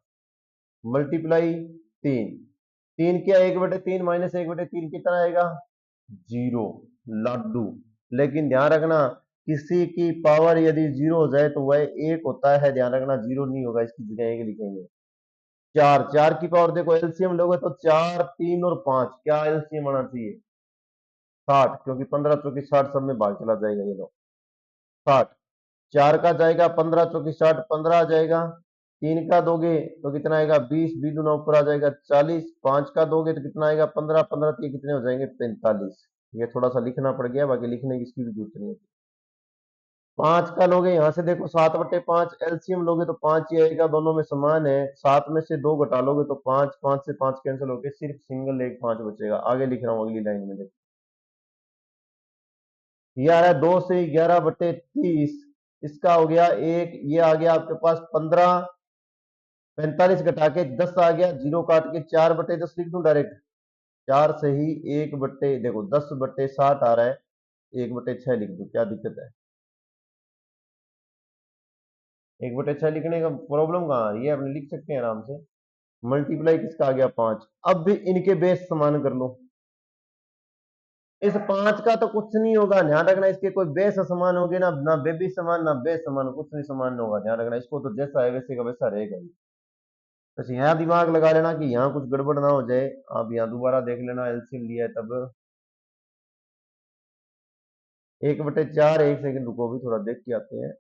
Speaker 1: मल्टीप्लाई 3, 3 क्या 1/3 -1/3 कितना आएगा, 0। लाडू। लेकिन ध्यान रखना, किसी की पावर यदि 0 हो जाए तो वह 1 होता है, ध्यान रखना, 0 नहीं होगा, इसकी जगह 1 लिखेंगे। 4 की पावर, देखो एलसीएम लोगे तो 4, 3 और 5, क्या एलसीएम आना चाहिए, 60, क्योंकि 15 × 4 = 60, सब में भाग चला जाएगा, ये लो 60। 4 का जाएगा 15 × 4 = 60, 15 आ जाएगा। 3 का दोगे तो कितना आएगा, 20, 20 दूना ऊपर आ जाएगा 40। 5 का दोगे तो कितना आएगा, 15, 15 ये कितने हो जाएंगे, 45। ये थोड़ा सा लिखना पड़ गया, बाकी लिखने की इसकी भी जरूरत नहीं है। 5 का लोगे, यहां से देखो 7/5, एलसीएम लोगे तो 5 ही आएगा, दोनों में समान है। 7 में से 2 घटा लोगे तो 5, 5 से 5 कैंसिल होकर सिर्फ सिंगल एक 5 बचेगा। आगे लिख रहा हूं अगली लाइन में, देखो ये आ रहा है 2 से 11/30, इसका हो गया 1, ये आ गया आपके पास 15। 45 घटा के 10 आ गया, 0 काट के 4/10 लिख दूं डायरेक्ट। 4 से ही 1 बट्टे, देखो 10/60 आ रहा है, 1/6 लिख दूं, क्या दिक्कत है। 1/6 लिखने का प्रॉब्लम कहाँ आ रही है, अपने लिख सकते हैं आराम से। मल्टीप्लाई किसका आ गया, 5। अब भी इनके बेस समान कर लो। इस 5 का तो कुछ नहीं होगा, ध्यान रखना, इसके कोई बेस समान होगे ना, ना बेबी समान, ना बेस समान, कुछ नहीं समान होगा, ध्यान रखना, इसको तो जैसा है वैसे का वैसा रहेगा ही। बस यहाँ दिमाग लगा लेना कि यहाँ कुछ गड़बड़ ना हो जाए। आप यहाँ दोबारा देख लेना, एलसीएम लिया है तब। 1/4, 1 सेकंड रुको, भी थोड़ा देख के आते हैं।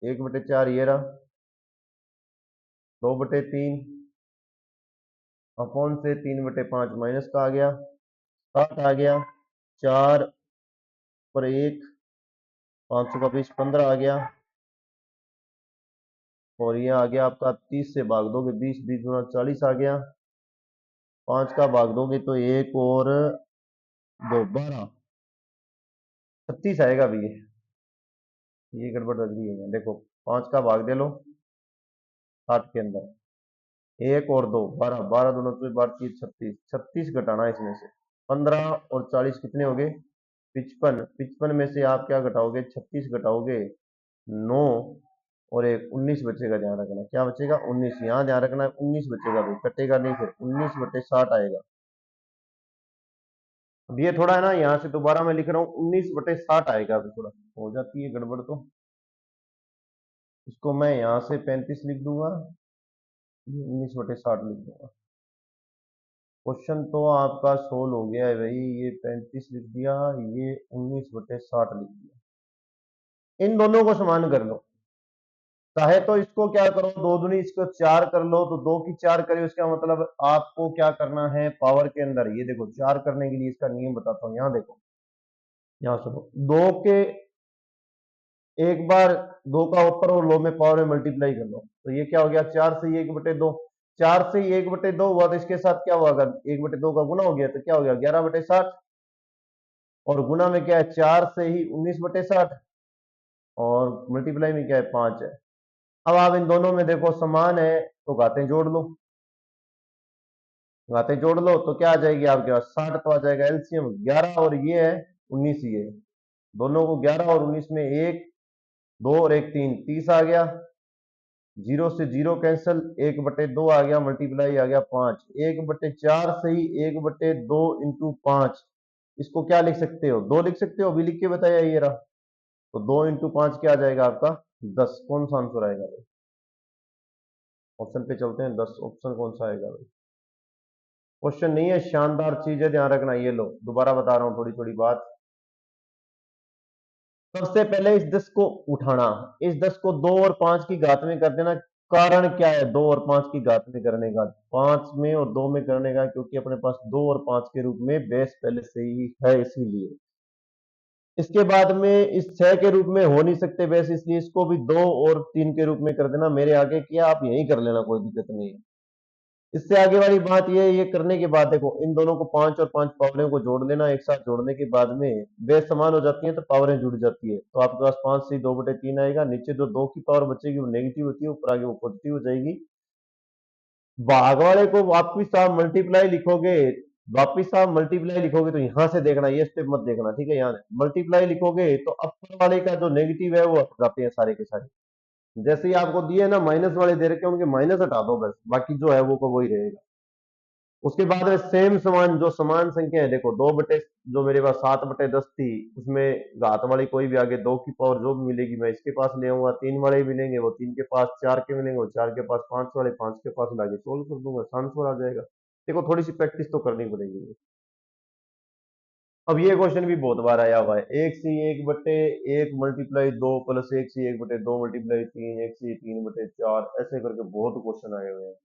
Speaker 1: 1/4 ये रहा, 2/3 अपॉन से 3/5 माइनस का आ गया, 60 आ गया, 4 पर 1, 500 का 20, 15 आ गया, और ये आ गया आपका 30 से भाग दोगे 20, 20 गुना 40 आ गया। 5 का भाग दोगे तो 1 और 2, 12, 36 आएगा भैया। ये गड़बड़ लग रही है, देखो 5 का भाग दे लो 60 के अंदर, 1 और 2, 12, 12 दोनों तो 12, 36, 36 घटाना इसमें से 15 और 40 कितने हो गए, 55, 55 में से आप क्या घटाओगे, 36 घटाओगे 9 और एक 19 बचेगा। ध्यान रखना क्या बचेगा, 19। यहाँ ध्यान रखना 19 बचेगा भाई, कटेगा नहीं, फिर 19/60 आएगा। अब ये थोड़ा है ना, यहाँ से दोबारा मैं लिख रहा हूँ 19/60 आएगा। अभी थोड़ा हो जाती है गड़बड़, तो इसको मैं यहाँ से 35 लिख दूंगा, 19/60 लिख दूंगा। क्वेश्चन तो आपका सोल्व हो गया है भाई। ये 35 लिख दिया, ये 19/60 लिख दिया। इन दोनों को समान कर लो, चाहे तो इसको क्या करो, 2 दूनी इसको 4 कर लो, तो 2 की 4 करे, उसका मतलब आपको क्या करना है पावर के अंदर। ये देखो 4 करने के लिए इसका नियम बताता हूँ। यहाँ देखो, यहाँ सुनो, 2 के एक बार 2 का ऊपर और लो में पावर में मल्टीप्लाई कर लो, तो ये क्या हो गया, 4 से 1/2। 4 से 1/2 हुआ, तो इसके साथ क्या हुआ, अगर 1/2 का गुना हो गया तो क्या हो गया, 11/60। और गुना में क्या है, 4 से ही 19/60, और मल्टीप्लाई में क्या है, 5 है। अब आप इन दोनों में देखो समान है, तो घातें जोड़ लो। घातें जोड़ लो तो क्या आ जाएगी आपके पास, 60 तो आ जाएगा। एलसीएम 11 और ये है 19, ये दोनों को 11 और 19 में 1 2 और 1 3, 30 आ गया। 0 से 0 कैंसिल, 1/2 आ गया, मल्टीप्लाई आ गया 5। 1/4 से ही 1/2 इंटू 5, इसको क्या लिख सकते हो, 2 लिख सकते हो। अभी लिख के बताया ये रहा, तो 2 इंटू 5 क्या आ जाएगा आपका, 10। कौन सा आंसर आएगा भाई, ऑप्शन पे चलते हैं, 10 ऑप्शन कौन सा आएगा भाई। क्वेश्चन नहीं है, शानदार चीज है, ध्यान रखना। ये लो दोबारा बता रहा हूं थोड़ी थोड़ी बात। सबसे पहले इस 10 को उठाना, इस 10 को 2 और 5 की घात में कर देना। कारण क्या है 2 और 5 की घात में करने का, 5 में और 2 में करने का, क्योंकि अपने पास 2 और 5 के रूप में बेस पहले से ही है, इसीलिए। इसके बाद में इस 6 के रूप में हो नहीं सकते बेस, इसलिए इसको भी 2 और 3 के रूप में कर देना। मेरे आगे किया, आप यही कर लेना, कोई दिक्कत नहीं है। इससे आगे वाली बात ये करने के बाद देखो, इन दोनों को 5 और 5 पावरों को जोड़ लेना। एक साथ जोड़ने के बाद में बेस समान हो जाती है, तो पावरें जुड़ जाती है, तो आपके पास 5 से 2/3 आएगा। नीचे जो 2 की पावर बचेगी वो नेगेटिव होती है, ऊपर आगे वो पॉजिटिव हो जाएगी। भाग वाले को वापिस आप मल्टीप्लाई लिखोगे, वापिस आप मल्टीप्लाई लिखोगे, तो यहां से देखना, ये स्टेप मत देखना, ठीक है। यहाँ मल्टीप्लाई लिखोगे तो अपर वाले का जो नेगेटिव है वो हट जाते हैं सारे के सारे। जैसे ही आपको दिए ना माइनस वाले दे रखे हैं, उनके माइनस हटा दो बस, बाकी जो है वो को वही रहेगा। उसके बाद में सेम समान जो समान संख्या है, देखो 2 बटे, जो मेरे पास 7/10 थी, उसमें घात वाली कोई भी आगे 2 की पावर जो भी मिलेगी मैं इसके पास ले आऊंगा। 3 वाले मिलेंगे वो 3 के पास, 4 के मिलेंगे वो 4 के पास, 5 वाले 5 के पास लाके सोल्व कर दूंगा, आंसर आ जाएगा। देखो थोड़ी सी प्रैक्टिस तो करनी पड़ेगी। अब ये क्वेश्चन भी बहुत बार आया हुआ है, 1/1 मल्टीप्लाई 2 प्लस 1/2 मल्टीप्लाई 3, 1/3/4, ऐसे करके बहुत क्वेश्चन आए हुए हैं।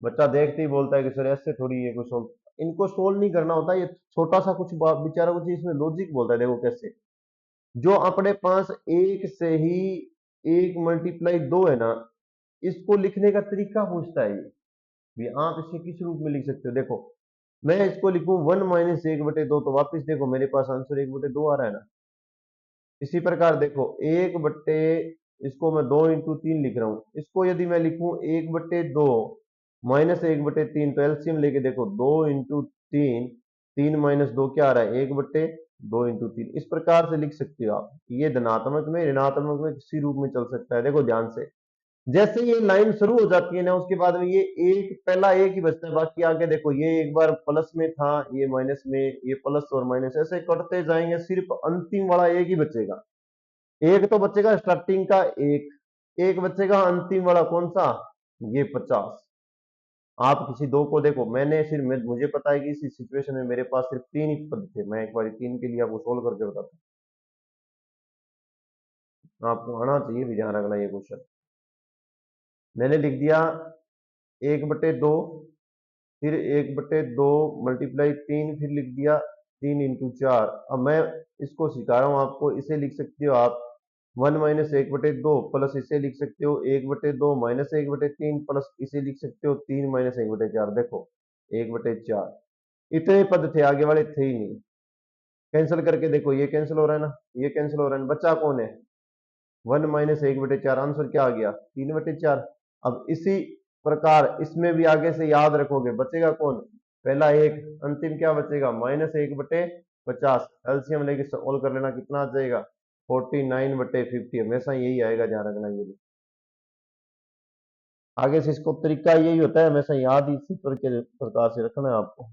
Speaker 1: बच्चा देखते ही बोलता है कि सर ऐसे थोड़ी ये कोई सोल्व, इनको सोल्व नहीं करना होता। ये छोटा सा कुछ बेचारा कुछ इसमें लॉजिक बोलता है, देखो कैसे। जो अपने पास एक से ही 1/2 है ना, इसको लिखने का तरीका पूछता है ये भी, आप इसे किस रूप में लिख सकते हो। देखो मैं इसको लिखूं 1 - 1/2, तो वापिस देखो मेरे पास आंसर 1/2 आ रहा है ना। इसी प्रकार देखो 1/, इसको मैं 2 × 3 लिख रहा हूं, इसको यदि मैं लिखूं 1/2 -1/3, तो एलसीएम लेके देखो 2 × 3, 3 - 2 क्या आ रहा है, 1/2 × 3। इस प्रकार से लिख सकते हो आप। ये धनात्मक में ऋणात्मक में किसी रूप में चल सकता है। देखो ध्यान से, जैसे ये लाइन शुरू हो जाती है ना, उसके बाद में ये एक, पहला एक ही बचता है, बाकी आगे देखो ये एक बार प्लस में था, ये माइनस में, ये प्लस और माइनस ऐसे कटते जाएंगे, सिर्फ अंतिम वाला एक ही बचेगा। एक तो बचेगा स्टार्टिंग का, एक एक बचेगा अंतिम वाला, कौन सा, ये 50। आप किसी दो को देखो, मैंने सिर्फ मुझे पता है कि इस सिचुएशन में मेरे पास सिर्फ 3 ही पद थे। मैं एक बार 3 के लिए आपको सोल्व करके बताता हूँ, आपको आना चाहिए भी, ध्यान रखना ये क्वेश्चन। मैंने लिख दिया 1/2, फिर 1/2 मल्टीप्लाई 3, फिर लिख दिया 3 × 4। अब मैं इसको सिखा रहा हूं आपको, इसे लिख सकते हो आप 1 - 1/2 प्लस इसे लिख सकते हो 1/2 -1/3 प्लस इसे लिख सकते हो 3 - 1/4। देखो 1/4, इतने पद थे, आगे वाले थे ही नहीं। कैंसिल करके देखो, ये कैंसिल हो रहा है ना, ये कैंसिल हो रहा है, बच्चा कौन है, 1 - 1/4। आंसर क्या आ गया, 3/4। अब इसी प्रकार इसमें भी आगे से याद रखोगे, बचेगा कौन, पहला एक, अंतिम क्या बचेगा -1/50। एलसीएम लेके सोल्व कर लेना, कितना आ जाएगा 49/50। हमेशा यही आएगा, ध्यान रखना। ये आगे से इसको तरीका यही होता है, हमेशा याद इसी प्रकार से रखना है आपको।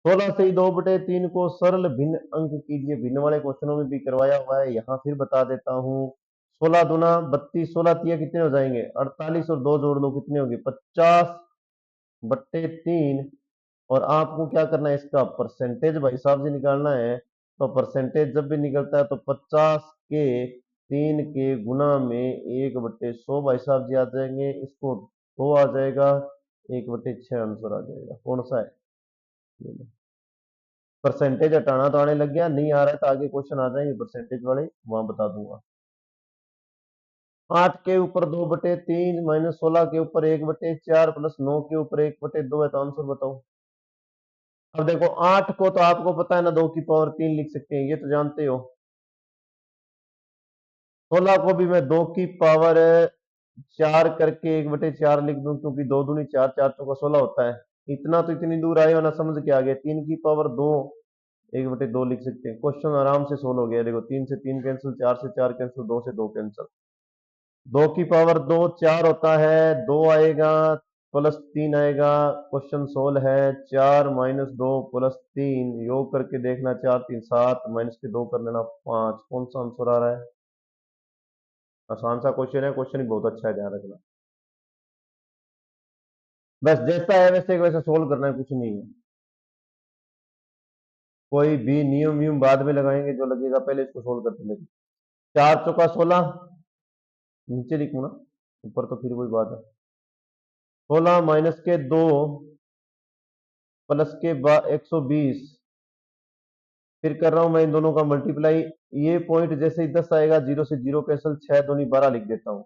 Speaker 1: 16 से 2/3 को सरल भिन्न अंक कीजिए। भिन्न वाले क्वेश्चनों में भी करवाया हुआ है, यहाँ फिर बता देता हूँ। 16 दूना 32, 16 तिया कितने हो जाएंगे 48, और 2 जोड़ दो कितने होंगे 50/3। और आपको क्या करना है, इसका परसेंटेज भाई साहब से निकालना है। तो परसेंटेज जब भी निकलता है तो 50 के 3 के गुना में 1/100 भाई साहब जी आ जाएंगे। इसको 2 आ जाएगा, 1/6 आंसर आ जाएगा। कौन सा है? परसेंटेज हटाना तो आने लग गया, नहीं आ रहा है तो आगे क्वेश्चन आ जाएंगे परसेंटेज वाले, वहां बता दूंगा। 8 के ऊपर 2/3 माइनस 16 के ऊपर 1/4 प्लस 9 के ऊपर 1/2 है, तो आंसर बताओ। अब देखो 8 को तो आपको पता है ना, 2 की पावर 3 लिख सकते हैं, ये तो जानते हो। 16 को भी मैं 2 की पावर 4 करके 1/4 लिख दूं, क्योंकि 2 दूनी 4, 4 चौका 16 होता है। इतना तो इतनी दूर आए हो ना, समझ के आ गया। 3 की पावर 2 1/2 लिख सकते हैं। क्वेश्चन आराम से सोल्व हो गया। देखो 3 से 3 कैंसिल, 4 से 4 कैंसिल, 2 से 2 कैंसिल। 2 की पावर 2 4 होता है, 2 आएगा प्लस 3 आएगा। क्वेश्चन सोल्व है। 4 माइनस 2 प्लस 3 योग करके देखना, 4 3 7 माइनस के 2 कर लेना 5। कौन सा आंसर आ रहा है? आसान सा क्वेश्चन है, क्वेश्चन ही बहुत अच्छा है, ध्यान रखना। बस जैसा है वैसे वैसे सोल्व करना है, कुछ नहीं है। कोई भी नियम व्यूम बाद में लगाएंगे, जो लगेगा पहले इसको सोल्व करते लगे। 4 चौका 16, नीचे लिखूं ना, ऊपर तो फिर वही बात है। 16 माइनस के 2 प्लस के 120, फिर कर रहा हूं मैं इन दोनों का मल्टीप्लाई। ये पॉइंट जैसे ही 10 आएगा, 0 से 0 कैंसिल, 6 दूनी 12 लिख देता हूं।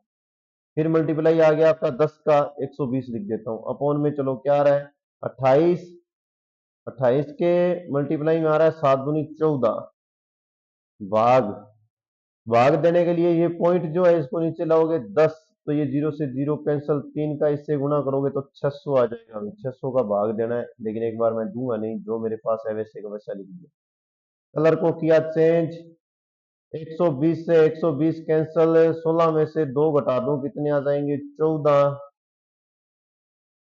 Speaker 1: फिर मल्टीप्लाई आ गया आपका 10 का, 120 लिख देता हूं। अपॉन में चलो क्या आ रहा है 28, 28 के मल्टीप्लाई में आ रहा है 7 दूनी 14। भाग भाग देने के लिए ये पॉइंट जो है इसको नीचे लाओगे 10, तो ये 0 से 0 कैंसिल, 3 का इससे गुना करोगे तो 600 आ जाएगा। 600 का भाग देना है, लेकिन एक बार मैं दूंगा नहीं, जो मेरे पास है वैसे का वैसा लिख दिया। कलर को किया चेंज, 120 से 120 कैंसल, 16 में से 2 घटा दूं कितने आ जाएंगे 14।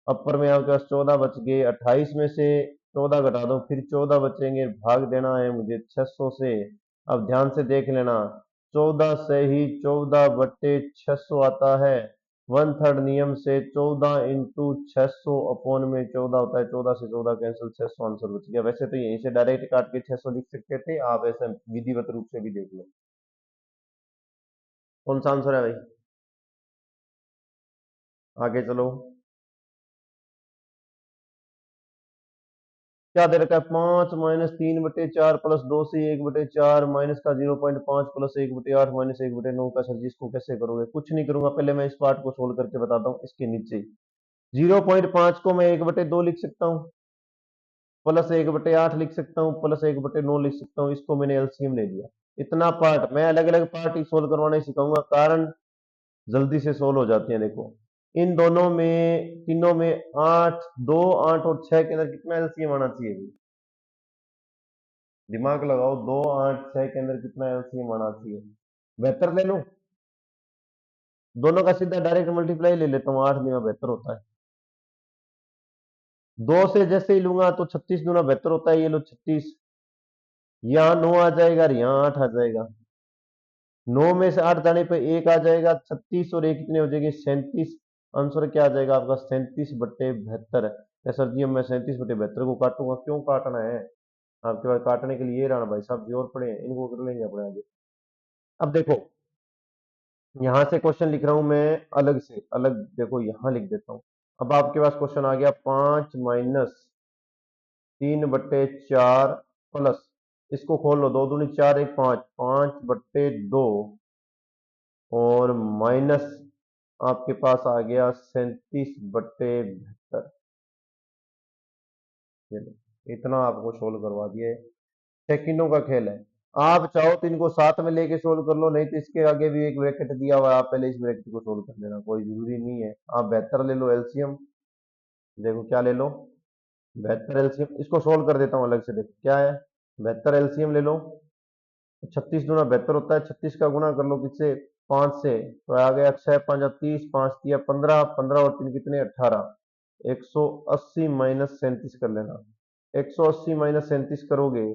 Speaker 1: अपर में आपके पास 14 बच गए। 28 में से 14 घटा दो, फिर 14 बचेंगे। भाग देना है मुझे 600 से। अब ध्यान से देख लेना, 14 से ही 14/600 आता है। 1/3 नियम से 14 इंटू 600 अपॉन में 14 होता है। 14 से 14 कैंसिल, 600 आंसर बच गया। वैसे तो यहीं से डायरेक्ट काट के 600 लिख सकते थे, आप ऐसे विधिवत रूप से भी देख लो। कौन सा आंसर है भाई? आगे चलो। क्या दे रखा है 5 माइनस 3/4 प्लस 2 से 1/4 माइनस का 0.5 प्लस 1/8 माइनस 1/9 का। सर जी इसको कैसे करोगे? कुछ नहीं करूंगा, पहले मैं इस पार्ट को सोल्व करके बताता हूँ। इसके नीचे 0.5 को मैं 1/2 लिख सकता हूँ, प्लस 1/8 लिख सकता हूँ, प्लस 1/9 लिख सकता हूँ। इसको मैंने एलसीएम ले लिया। इतना पार्ट मैं अलग अलग पार्ट ही सोल्व करवाना ही सिखाऊंगा, कारण जल्दी से सोल्व हो जाते हैं। देखो इन दोनों में, तीनों में 8, 2, 8 और 6 के अंदर कितना एलसीएम आना चाहिए? दिमाग लगाओ, 2, 8, 6 के अंदर कितना एलसीएम आना चाहिए? बेहतर ले लो, दोनों का सीधा डायरेक्ट मल्टीप्लाई ले लेता हूँ, 8 दूना बेहतर होता है। 2 से जैसे ही लूंगा तो 36 दूना बेहतर होता है। ये लो 36, यहाँ 9 आ जाएगा और यहाँ 8 आ जाएगा। 9 में से 8 जाने पे 1 आ जाएगा, 36 और 1 कितने हो जाएंगे 37। आंसर क्या आ जाएगा आपका 37/72 है। सर जी अब मैं 37/72 को काटूंगा, क्यों काटना है? आपके पास काटने के लिए राणा भाई साहब जी और पड़े हैं, इनको कर लेंगे अपने आगे। अब देखो यहां से क्वेश्चन लिख रहा हूं मैं अलग से अलग, देखो यहां लिख देता हूं। अब आपके पास क्वेश्चन आ गया 5 माइनस 3/4 प्लस, इसको खोल लो, 2 दूनी 4, 1 5, 5/2 और माइनस आपके पास आ गया 37/72। इतना आपको सोल्व करवा दिया। सेकंडों का खेल है। आप चाहो तो इनको साथ में लेके सोल्व कर लो, नहीं तो इसके आगे भी एक ब्रैकेट दिया हुआ है, आप पहले इस ब्रैकेट को सोल्व कर लेना, कोई जरूरी नहीं है। आप बेहतर ले लो एलसीएम, देखो क्या ले लो, 72 एलसीएम, इसको सोल्व कर देता हूँ अलग से। देखो क्या है, 72 एलसीएम ले लो, 36 दूना 72 होता है, 36 का गुना कर लो किससे, 5 से, तो आ गया 6×5 = 30, 5×3 = 15, 15 और 3 कितने, 18। 180 माइनस 37 कर लेना, 180 माइनस 37 करोगे,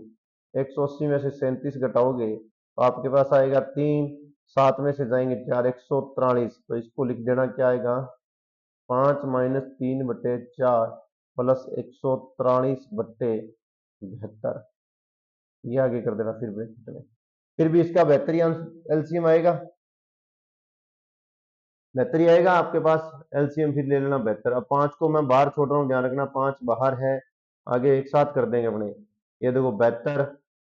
Speaker 1: 180 में से 37 घटाओगे तो आपके पास आएगा 3, 7 में से जाएंगे 4, 143। तो इसको लिख देना क्या आएगा, 5-3/4 प्लस 143/72। ये आगे कर देना फिर ब्रैकेट में, फिर भी इसका बेहतरीन एलसीएम आएगा, बेहतर ही आएगा आपके पास एलसीएम, फिर ले लेना बेहतर। अब 5 को मैं बाहर छोड़ रहा हूँ, ध्यान रखना 5 बाहर है, आगे एक साथ कर देंगे अपने। ये देखो 72,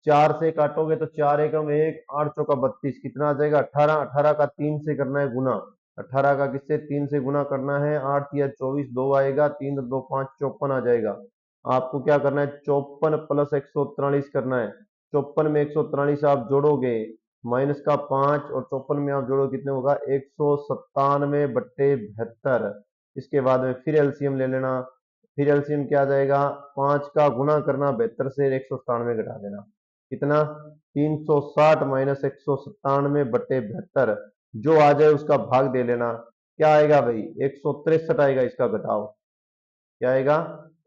Speaker 1: 4 से काटोगे तो 4 एकम 1, 8 चौका 32, कितना आ जाएगा 18, 18 का 3 से करना है गुना, 18 का किससे 3 से गुना करना है, 8×3 = 24, 2 आएगा, 3 और 2 5, 54 आ जाएगा। आपको क्या करना है, 54 प्लस 143 करना है, 54 में 143 आप जोड़ोगे, माइनस का 5 और 54 में आप जोड़ो कितने होगा, 197/72। इसके बाद में फिर एलसीएम ले लेना, फिर एलसीएम क्या आ जाएगा, 5 का गुना करना 72 से, 197 घटा देना, कितना, 360 माइनस 197/72, जो आ जाए उसका भाग दे लेना। क्या आएगा भाई, 163 आएगा, इसका घटाओ क्या आएगा,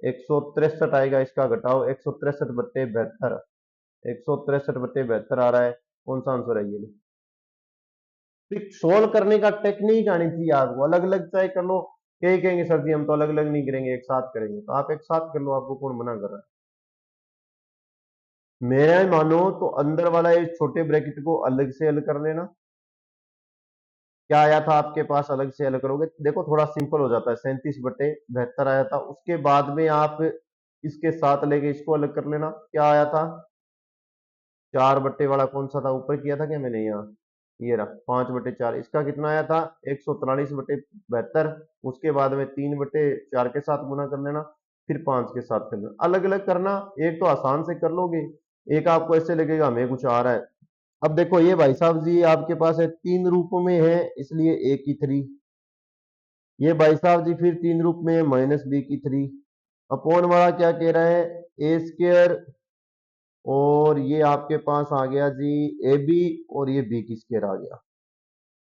Speaker 1: 163 आएगा, इसका घटाओ 163/72, 163/72 आ रहा है, कौन सा आंसर है ये। फिर सोल्व करने का टेक्निक आनी चाहिए आपको, अलग अलग चाहे कर लो, कई कहेंगे सर जी हम तो अलग अलग नहीं करेंगे एक साथ करेंगे, तो आप एक साथ कर लो, आपको कौन मना कर रहा है। मेरा ही मानो तो अंदर वाला ये छोटे ब्रैकेट को अलग से हल कर लेना, क्या आया था आपके पास, अलग से हल करोगे देखो थोड़ा सिंपल हो जाता है, 37/72 आया था, उसके बाद में आप इसके साथ लेके इसको अलग कर लेना, क्या आया था, 4 बट्टे वाला कौन सा था, ऊपर किया था क्या मैंने यहाँ, ये रहा 5/4, इसका कितना आया था, 143/72, उसके बाद में 3/4 के साथ गुना कर लेना, फिर 5 के साथ कर लेना, अलग अलग करना, एक तो आसान से कर लोगे, एक आपको ऐसे लगेगा हमें कुछ आ रहा है। अब देखो ये भाई साहब जी आपके पास है 3 रूपों में है, इसलिए A की 3, ये भाई साहब जी फिर 3 रूप में है, -B की 3, अपॉन वाला क्या कह रहा है, A², और ये आपके पास आ गया जी AB, और ये B² आ गया।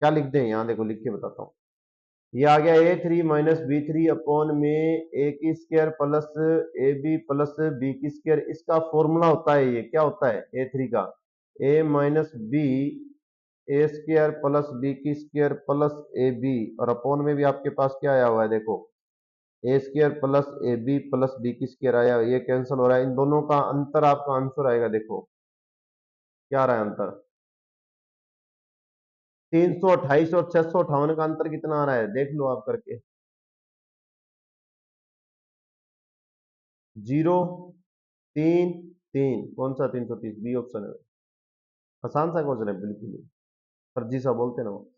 Speaker 1: क्या लिख दें यहाँ, देखो लिख के बताता हूँ, ये आ गया A3 - B3 अपॉन में A² plus AB plus B², इसका फॉर्मूला होता है, ये क्या होता है, A3 का A-B A² plus B² plus AB, और अपॉन में भी आपके पास क्या आया हुआ है, देखो A² plus AB plus B² आया, ये कैंसिल हो रहा है, इन दोनों का अंतर आपका आंसर आएगा, देखो क्या आ रहा है अंतर, 328 और 658 का अंतर कितना आ रहा है, देख लो आप करके, 0, 3, 3, कौन सा 330, बी ऑप्शन है, आसान सा क्वेश्चन है बिल्कुल ही, फर्जी सा बोलते ना वो।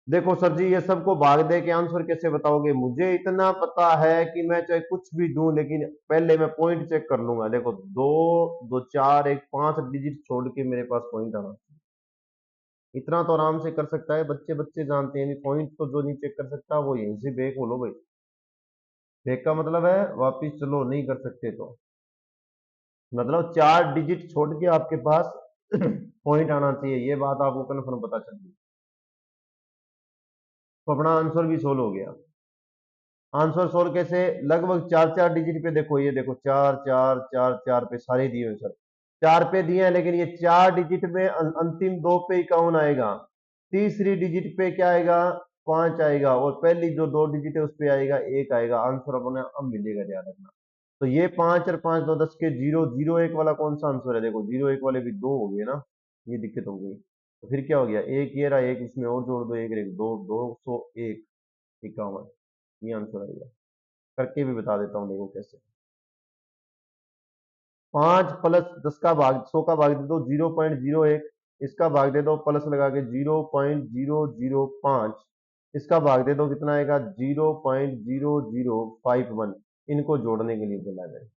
Speaker 1: देखो सर जी ये सबको भाग दे के आंसर कैसे बताओगे, मुझे इतना पता है कि मैं चाहे कुछ भी दूं, लेकिन पहले मैं पॉइंट चेक कर लूंगा, देखो 2, 2 4 1 5 डिजिट छोड़ के मेरे पास पॉइंट आना चाहिए। इतना तो आराम से कर सकता है, बच्चे बच्चे जानते हैं, पॉइंट तो जो नहीं चेक कर सकता वो यहीं से बेक बोलो भाई, बेक का मतलब है वापिस चलो, नहीं कर सकते तो, मतलब 4 डिजिट छोड़ के आपके पास पॉइंट आना चाहिए, ये बात आपको कन्फर्म पता चल गई, तो अपना आंसर भी सोल्व हो गया। आंसर सोल्व कैसे, लगभग 4 4 डिजिट पे, देखो ये देखो 4 4 4 4 पे सारे दिए हुए सर, 4 पे दिए हैं, लेकिन ये 4 डिजिट में अंतिम 2 पे ही कौन आएगा, तीसरी डिजिट पे क्या आएगा, 5 आएगा, और पहली जो 2 डिजिट है उस पे आएगा 1 आएगा, आंसर अपने अब मिलेगा, ध्यान रखना। तो ये 5 और 5 2 10 के 0 0 1 वाला कौन सा आंसर है, देखो 0 1 वाले भी 2 हो गए ना, ये दिक्कत हो गई, तो फिर क्या हो गया, एक ये रहा, एक इसमें और जोड़ दो, एक एक 2 201 51, ये आंसर आएगा, करके भी बता देता हूँ देखो कैसे, 5 प्लस 10 का भाग 100 का भाग दे दो 0.01, इसका भाग दे दो प्लस लगा के 0.005, इसका भाग दे दो कितना आएगा 0.0051, इनको जोड़ने के लिए बोला जाए,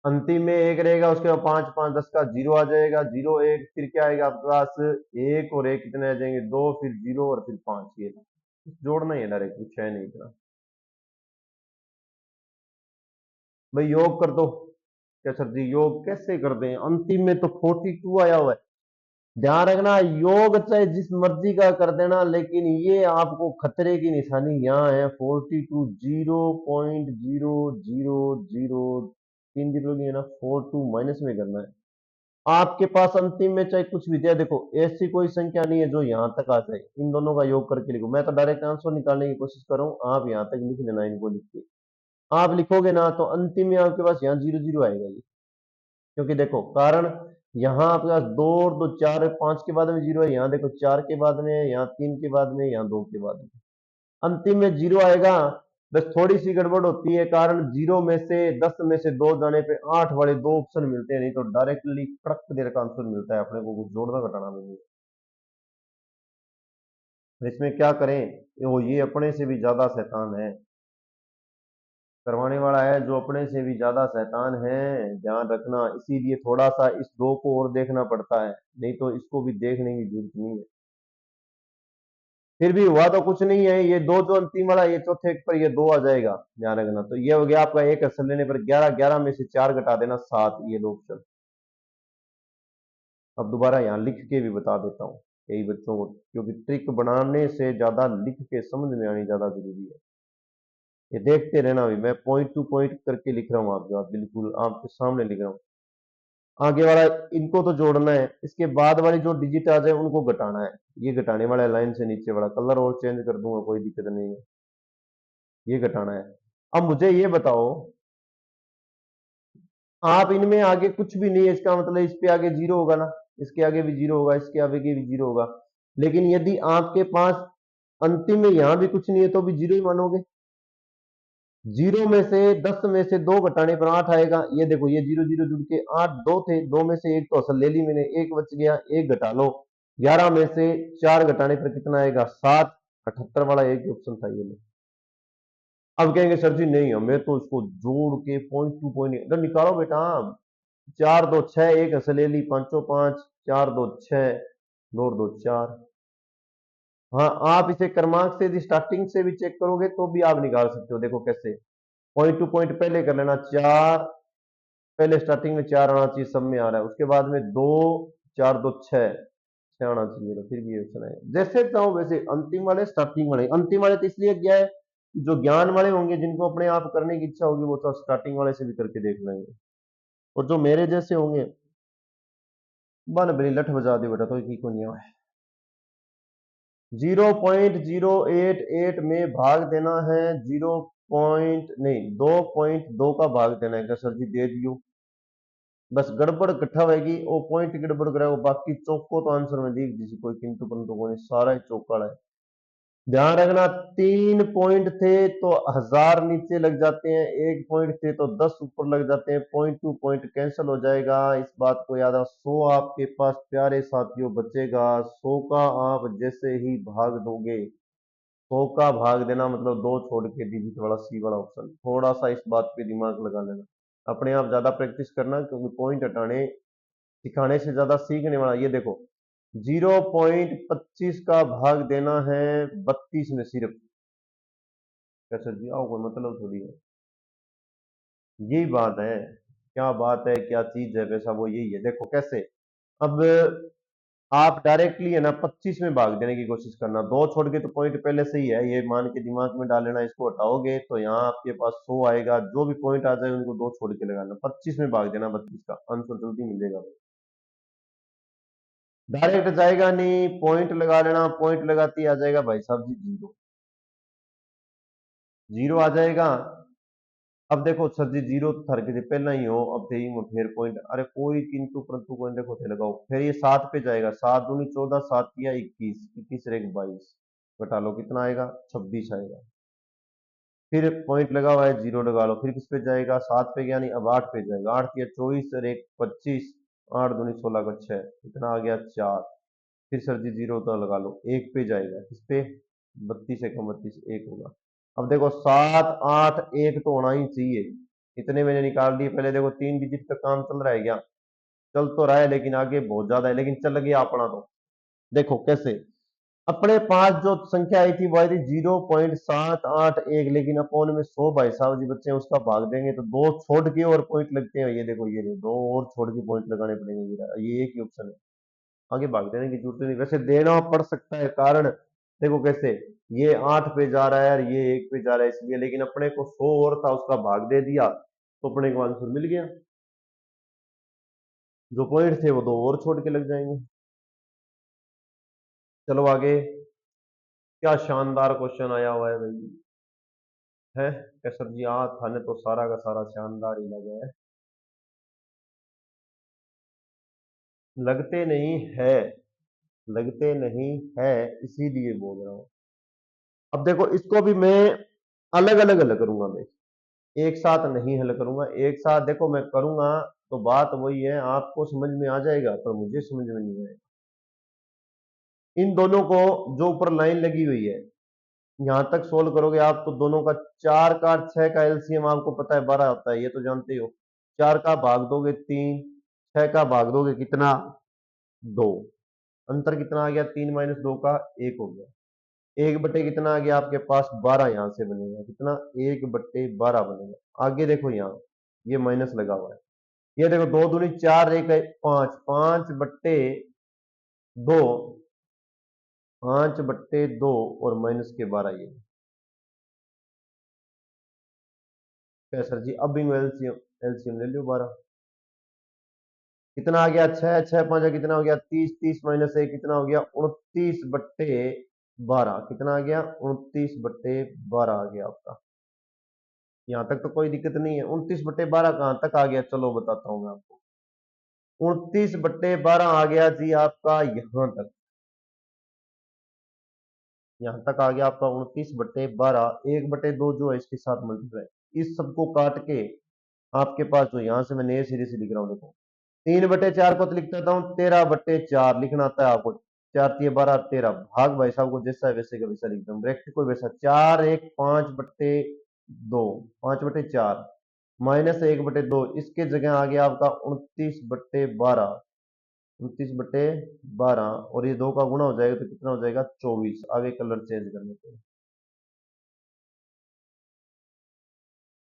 Speaker 1: अंतिम में एक रहेगा, उसके बाद 5 5 10 का 0 आ जाएगा, 0 1, फिर क्या आएगा आपके पास, एक और एक कितने आ जाएंगे 2, फिर 0 और फिर 5, ये जोड़ना ही है डायरेक्ट, कुछ है नहीं इतना। भाई योग कर दो। क्या सर जी योग कैसे कर दें, अंतिम में तो 42 आया हुआ है। ध्यान रखना योग चाहे जिस मर्जी का कर देना, लेकिन ये आपको खतरे की निशानी यहाँ है 42, 0.0000 तीन जीरो की है ना, 42 माइनस में करना है। आपके पास अंतिम में चाहे कुछ भी दिया, देखो ऐसी कोई संख्या नहीं है जो यहाँ तक आ जाए। इन दोनों का योग करके लिखो, मैं तो डायरेक्ट आंसर निकालने की कोशिश कर रहा हूँ, आप यहाँ तक लिख लेना इनको लिख के। आप लिखोगे ना तो अंतिम में आपके पास यहाँ जीरो जीरो आएगा ये, क्योंकि देखो कारण यहाँ आपके पास दो और दो चार है, पांच के बाद में जीरो है, यहाँ देखो चार के बाद में, यहाँ तीन के बाद में, यहाँ दो के बाद में, अंतिम में जीरो आएगा। बस थोड़ी सी गड़बड़ होती है, कारण जीरो में से 10 में से दो जाने पे 8 वाले दो ऑप्शन मिलते हैं, नहीं तो डायरेक्टली कड़क देर का आंसर मिलता है, अपने को कुछ जोड़ना घटाना भी नहीं है। इसमें क्या करें, वो ये अपने से भी ज्यादा शैतान है, करवाने वाला है जो अपने से भी ज्यादा शैतान है, ध्यान रखना। इसीलिए थोड़ा सा इस दो को और देखना पड़ता है, नहीं तो इसको भी देखने की जरूरत नहीं है। फिर भी हुआ तो कुछ नहीं है, ये दो जो अंतिम वाला ये चौथे पर ये दो आ जाएगा, ध्यान रखना। तो ये हो गया आपका एक असल लेने पर 11, 11 में से चार घटा देना 7, ये दो ऑप्शन। अब दोबारा यहाँ लिख के भी बता देता हूँ कई बच्चों को, क्योंकि ट्रिक बनाने से ज्यादा लिख के समझ में आनी ज्यादा जरूरी है। ये देखते रहना, भी मैं पॉइंट टू पॉइंट करके लिख रहा हूँ, आपके आप बिल्कुल आपके सामने लिख रहा हूँ। आगे वाला इनको तो जोड़ना है, इसके बाद वाली जो डिजिट आ जाए उनको घटाना है। ये घटाने वाला है, लाइन से नीचे वाला कलर और चेंज कर दूंगा, कोई दिक्कत नहीं है, ये घटाना है। अब मुझे ये बताओ, आप इनमें आगे कुछ भी नहीं है, इसका मतलब इस पे आगे जीरो होगा ना, इसके आगे भी जीरो होगा, इसके आगे भी जीरो होगा। लेकिन यदि आपके पास अंतिम में यहां भी कुछ नहीं है तो भी जीरो ही मानोगे। जीरो में से 10 में से दो घटाने पर 8 आएगा, ये देखो ये जीरो जीरो जुड़ के 8, दो थे, दो में से एक तो असल ले ली मैंने, एक बच गया, एक घटा लो। 11 में से चार घटाने पर कितना आएगा 7, 78 वाला एक ऑप्शन था ये। अब कहेंगे सर जी नहीं हमें तो इसको जोड़ के पॉइंट टू पॉइंट इधर निकालो बेटा। चार दो छह, एक असल ले ली, पांचों पांच, चार दो छह, दो और दो चार। हाँ आप इसे क्रमांक से यदि स्टार्टिंग से भी चेक करोगे तो भी आप निकाल सकते हो, देखो कैसे। पॉइंट टू पॉइंट पहले कर लेना, चार पहले स्टार्टिंग में चार आना चाहिए, सब में आ रहा है, उसके बाद में दो, चार दो छह, छह आना चाहिए, तो फिर भी ये ऑप्शन है। जैसे चाहो वैसे, अंतिम वाले स्टार्टिंग वाले, अंतिम वाले तो इसलिए क्या है कि जो ज्ञान वाले होंगे जिनको अपने आप करने की इच्छा होगी वो तो स्टार्टिंग वाले से भी करके देख लेंगे, और जो मेरे जैसे होंगे बन बनी लठ बजा दे बेटा, तो की को नहीं है। 0.088 में भाग देना है, 0 नहीं 2.2 का भाग देना है, क्या सर जी दे दियो। बस गड़बड़ इकट्ठा होगी, वो पॉइंट गड़बड़ कराएगा, बाकी चौको तो आंसर में देख जिसे कोई किंतु परंतु को नहीं, सारा ही चौका है। ध्यान रखना, 3 पॉइंट थे तो 1000 नीचे लग जाते हैं, एक पॉइंट थे तो 10 ऊपर लग जाते हैं, पॉइंट टू पॉइंट कैंसिल हो जाएगा, इस बात को याद रखो। 100 आपके पास प्यारे साथियों बचेगा, 100 का आप जैसे ही भाग दोगे, 100 का भाग देना मतलब दो छोड़ के डिजिट वाला सी वाला ऑप्शन, थोड़ा सा इस बात पे दिमाग लगा लेना, अपने आप ज्यादा प्रैक्टिस करना, क्योंकि पॉइंट हटाने सिखाने से ज्यादा सीखने वाला। ये देखो 0.25 का भाग देना है 32 में सिर्फ, कैसे जी आओ कोई मतलब थोड़ी है, यही बात है। क्या बात है, क्या चीज है, वैसा वो यही है, देखो कैसे। अब आप डायरेक्टली है ना 25 में भाग देने की कोशिश करना, दो छोड़ के तो पॉइंट पहले से ही है, ये मान के दिमाग में डाल लेना, इसको हटाओगे तो यहाँ आपके पास 100 आएगा, जो भी पॉइंट आ जाए उनको दो छोड़ के लगाना, 25 में भाग देना, 32 का आंसर जल्दी मिलेगा। डायरेक्ट जाएगा नहीं, पॉइंट लगा लेना, पॉइंट लगाती आ जाएगा भाई साहब जी जीरो, जीरो आ जाएगा। अब देखो सर जी जीरो तो थर के पहला ही हो, अब थे ही फिर पॉइंट, अरे कोई किंतु परंतु कोई देखो थे लगाओ, फिर ये 7 पे जाएगा, 7 दूनी 14, 7 किया 21, 21 रेख 22, घटा लो कितना आएगा 26 आएगा। फिर पॉइंट लगा हुआ है, जीरो लगा लो, फिर किस पे जाएगा 7 पे गया नहीं, अब 8 पे जाएगा, 8 किया 24 और एक 25, 8 दूनी 16 का 6, इतना आ गया 4। फिर सर जी जीरो तो लगा लो, एक पे जाएगा, किस पे 32 एकम 32, एक होगा। अब देखो 7 8 एक तो होना ही चाहिए, इतने मैंने निकाल दिए। पहले देखो 3 डिजिट का काम चल रहा है क्या, चल तो रहा है लेकिन आगे बहुत ज्यादा है, लेकिन चल गया अपना तो। देखो कैसे, अपने पास जो संख्या आई थी वो आई थी 0.781, लेकिन अपोन में 100 भाई साहब जी बच्चे उसका भाग देंगे तो दो छोड़ के और पॉइंट लगते हैं। ये देखो ये दो और छोड़ के पॉइंट लगाने पड़ेंगे, ये एक ही ऑप्शन है, आगे भाग देने की जरूरत नहीं। वैसे देना पड़ सकता है, कारण देखो कैसे, ये 8 पे जा रहा है और ये 1 पे जा रहा है इसलिए, लेकिन अपने को 100 और था उसका भाग दे दिया तो अपने को आंसर मिल गया। जो पॉइंट थे वो दो और छोड़ के लग जाएंगे। चलो आगे, क्या शानदार क्वेश्चन आया हुआ है भाई, है कैसर जी, हाँ थाने तो सारा का सारा शानदार ही लगा है। लगते नहीं है, लगते नहीं है, इसीलिए बोल रहा हूं। अब देखो इसको भी मैं अलग अलग हल करूंगा, मैं एक साथ नहीं हल करूंगा। एक साथ देखो मैं करूंगा तो बात वही है, आपको समझ में आ जाएगा पर मुझे समझ में नहीं आएगा। इन दोनों को जो ऊपर लाइन लगी हुई है यहां तक सोल्व करोगे आप तो दोनों का, 4 का 6 का एलसीएम आपको पता है 12 होता है, ये तो जानते हो। 4 का भाग दोगे 3, 6 का भाग दोगे कितना, 2। अंतर कितना आ गया, 3 माइनस 2 का 1 हो गया। 1 बटे कितना आ गया आपके पास, 12 यहां से बनेगा कितना, 1/12 बनेगा। आगे देखो यहाँ ये माइनस लगा हुआ है, ये देखो 2 दूनी 4, 1 5, 5/2, 5/2 और माइनस के 12 ये। क्या सर जी, अब एलसीएम, एलसीएम ले लो 12, कितना आ गया, 6, 6 5 कितना हो गया 30, 30 माइनस 1 कितना हो गया 29/12, कितना आ गया 29/12 आ गया आपका। यहां तक तो कोई दिक्कत नहीं है। 29/12 कहां तक आ गया, चलो बताता हूं मैं आपको। 29/12 आ गया जी आपका यहां तक, यहां तक आ गया आपका 29/12। 1/2 जो है इसके साथ मल्टीप्लाई, इस सबको काट के आपके पास जो यहां से मैं नए सिरे से लिख रहा हूं, देखो 3/4 को तो लिख देता हूँ, 13/4 लिखना आता है आपको। 4×3 = 12, 13 भाग भाई साहब को जैसा है वैसे का वैसा लिख दो, ब्रैकेट कोई वैसा, 4 1 5/2, 5/4 माइनस 1/2, इसके जगह आ गया आपका 29/12, 29/12 और ये 2 का गुणा हो जाएगा तो कितना हो जाएगा 24। आगे कलर चेंज करने पे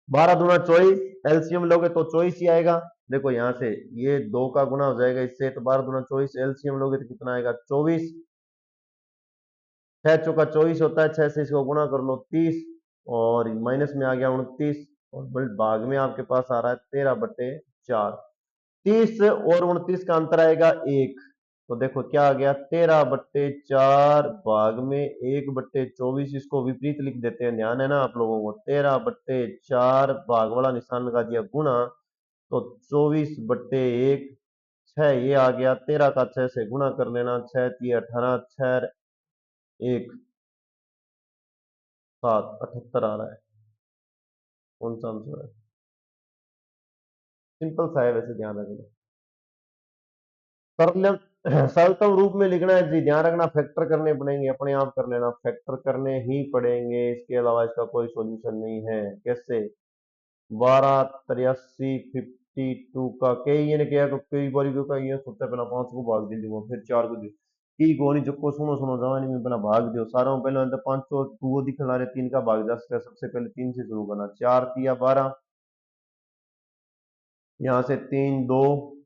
Speaker 1: 12×2 = 24, एलसीएम लोगे तो 24 ही आएगा। देखो यहां से ये 2 का गुना हो जाएगा इससे, तो 12×2 एलसीएम लोगे तो कितना आएगा 24। 6 × 4 = 24 होता है, 6 से इसको गुना कर लो 30 और माइनस में आ गया 29 और भाग में आपके पास आ रहा है 13/4। 30 और 29 का अंतर आएगा 1, तो देखो क्या आ गया 13/4 भाग में 1/24, इसको विपरीत लिख देते हैं, ध्यान है ना आप लोगों को। 13/4 भाग वाला निशान लगा दिया गुना, तो 24/1, 6 ये आ गया, 13 का 6 से गुना कर लेना, 6×3 = 18, 6 1 7, 78 आ रहा है। कौन सा आंसर है, सिंपल सा है वैसे, ध्यान रखना। सरल सरलतम रूप में लिखना है जी, ध्यान रखना फैक्टर करने पड़ेंगे, अपने आप कर लेना, फैक्टर करने ही पड़ेंगे, इसके अलावा इसका कोई सॉल्यूशन नहीं है। कैसे, 12 83 52 का कई ये ने किया तो कई बारी को कही सोचा पहला 5 को भाग दे दूंगा फिर 4 को दे की गोनी जको सुनो सुनो जवानी में पहला भाग दियो सारा पहले अंदर 500 टू दिखला रहे 3 का भाग जा सकता है, सबसे पहले 3 से शुरू करना, 4×3 = 12, यहाँ से 3 2,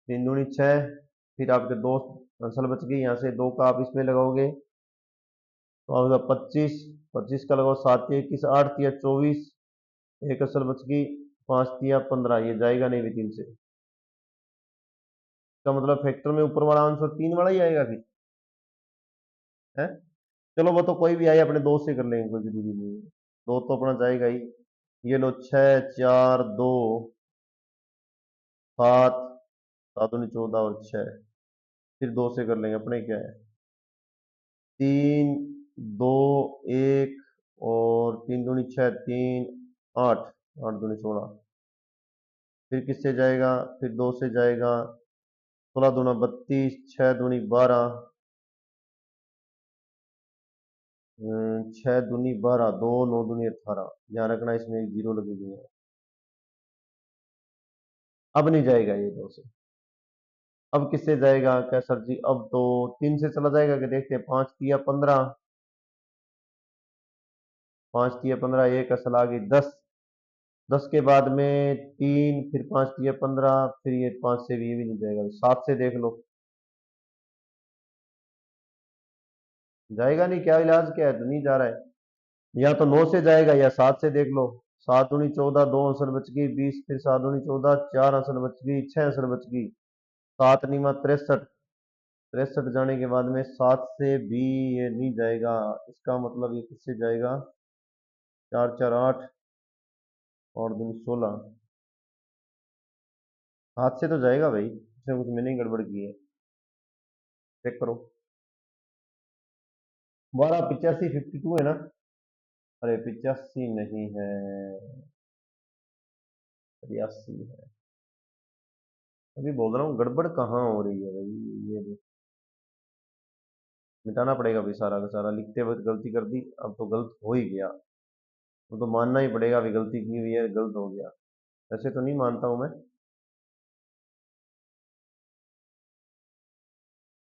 Speaker 1: 3×2 = 6, फिर आपके दो आंसर बच गई, यहाँ से 2 का आप इसमें लगाओगे तो आपका 25, 25 का लगाओ 7×1 = 8×3 = 24, एक असल बच गई, 5×3 = 15, ये जाएगा नहीं भी 3 से, इसका मतलब फैक्टर में ऊपर वाला आंसर 3 वाला ही आएगा फिर, है। चलो वो तो कोई भी आए अपने 2 से कर लेंगे, कोई जरूरी नहीं है, 2 तो अपना जाएगा ही। ये लो 6 4 2 7, 7×2 = 14 और 6, फिर 2 से कर लेंगे, अपने क्या है 3 2 1 और 3×2 = 6, 3 8, 8×2 = 16, फिर किससे जाएगा, फिर 2 से जाएगा, 16×2 = 32, 6×2 = 12, 6×2 = 12, 2 9×2 = 18, ध्यान रखना इसमें एक जीरो लगेगी, अब नहीं जाएगा ये 2 से। अब किससे जाएगा क्या सर जी? अब तो 3 से चला जाएगा कि देखते हैं। 5 तिया 15, 5 तिया 15, एक असल आ गई 10, 10 के बाद में 3, फिर 5 तिया 15, फिर ये 5 से भी ये भी नहीं जाएगा। 7 से देख लो, जाएगा नहीं? क्या इलाज क्या है? तो नहीं जा रहा है। या तो 9 से जाएगा या 7 से देख लो। 7 दूनी 14, 2 असल बच गई 20, फिर 7 दूनी 14, 4 असल बच गई, 6 असल बच गई, 7 नीमा 63, 63 जाने के बाद में 7 से भी ये नहीं जाएगा। इसका मतलब ये किससे जाएगा? 4 4 8 और दूनी 16, 7 से तो जाएगा भाई। इसमें कुछ मैंने ही गड़बड़ की है। चेक करो। 12 85 52 है ना? अरे 85 नहीं है, 83 है। अभी बोल रहा हूँ गड़बड़ कहाँ हो रही है भाई। ये मिटाना पड़ेगा भाई, सारा का सारा लिखते वक्त गलती कर दी, अब तो गलत हो ही गया। वो तो मानना ही पड़ेगा अभी, गलती की हुई है, गलत हो गया। ऐसे तो नहीं मानता हूं मैं।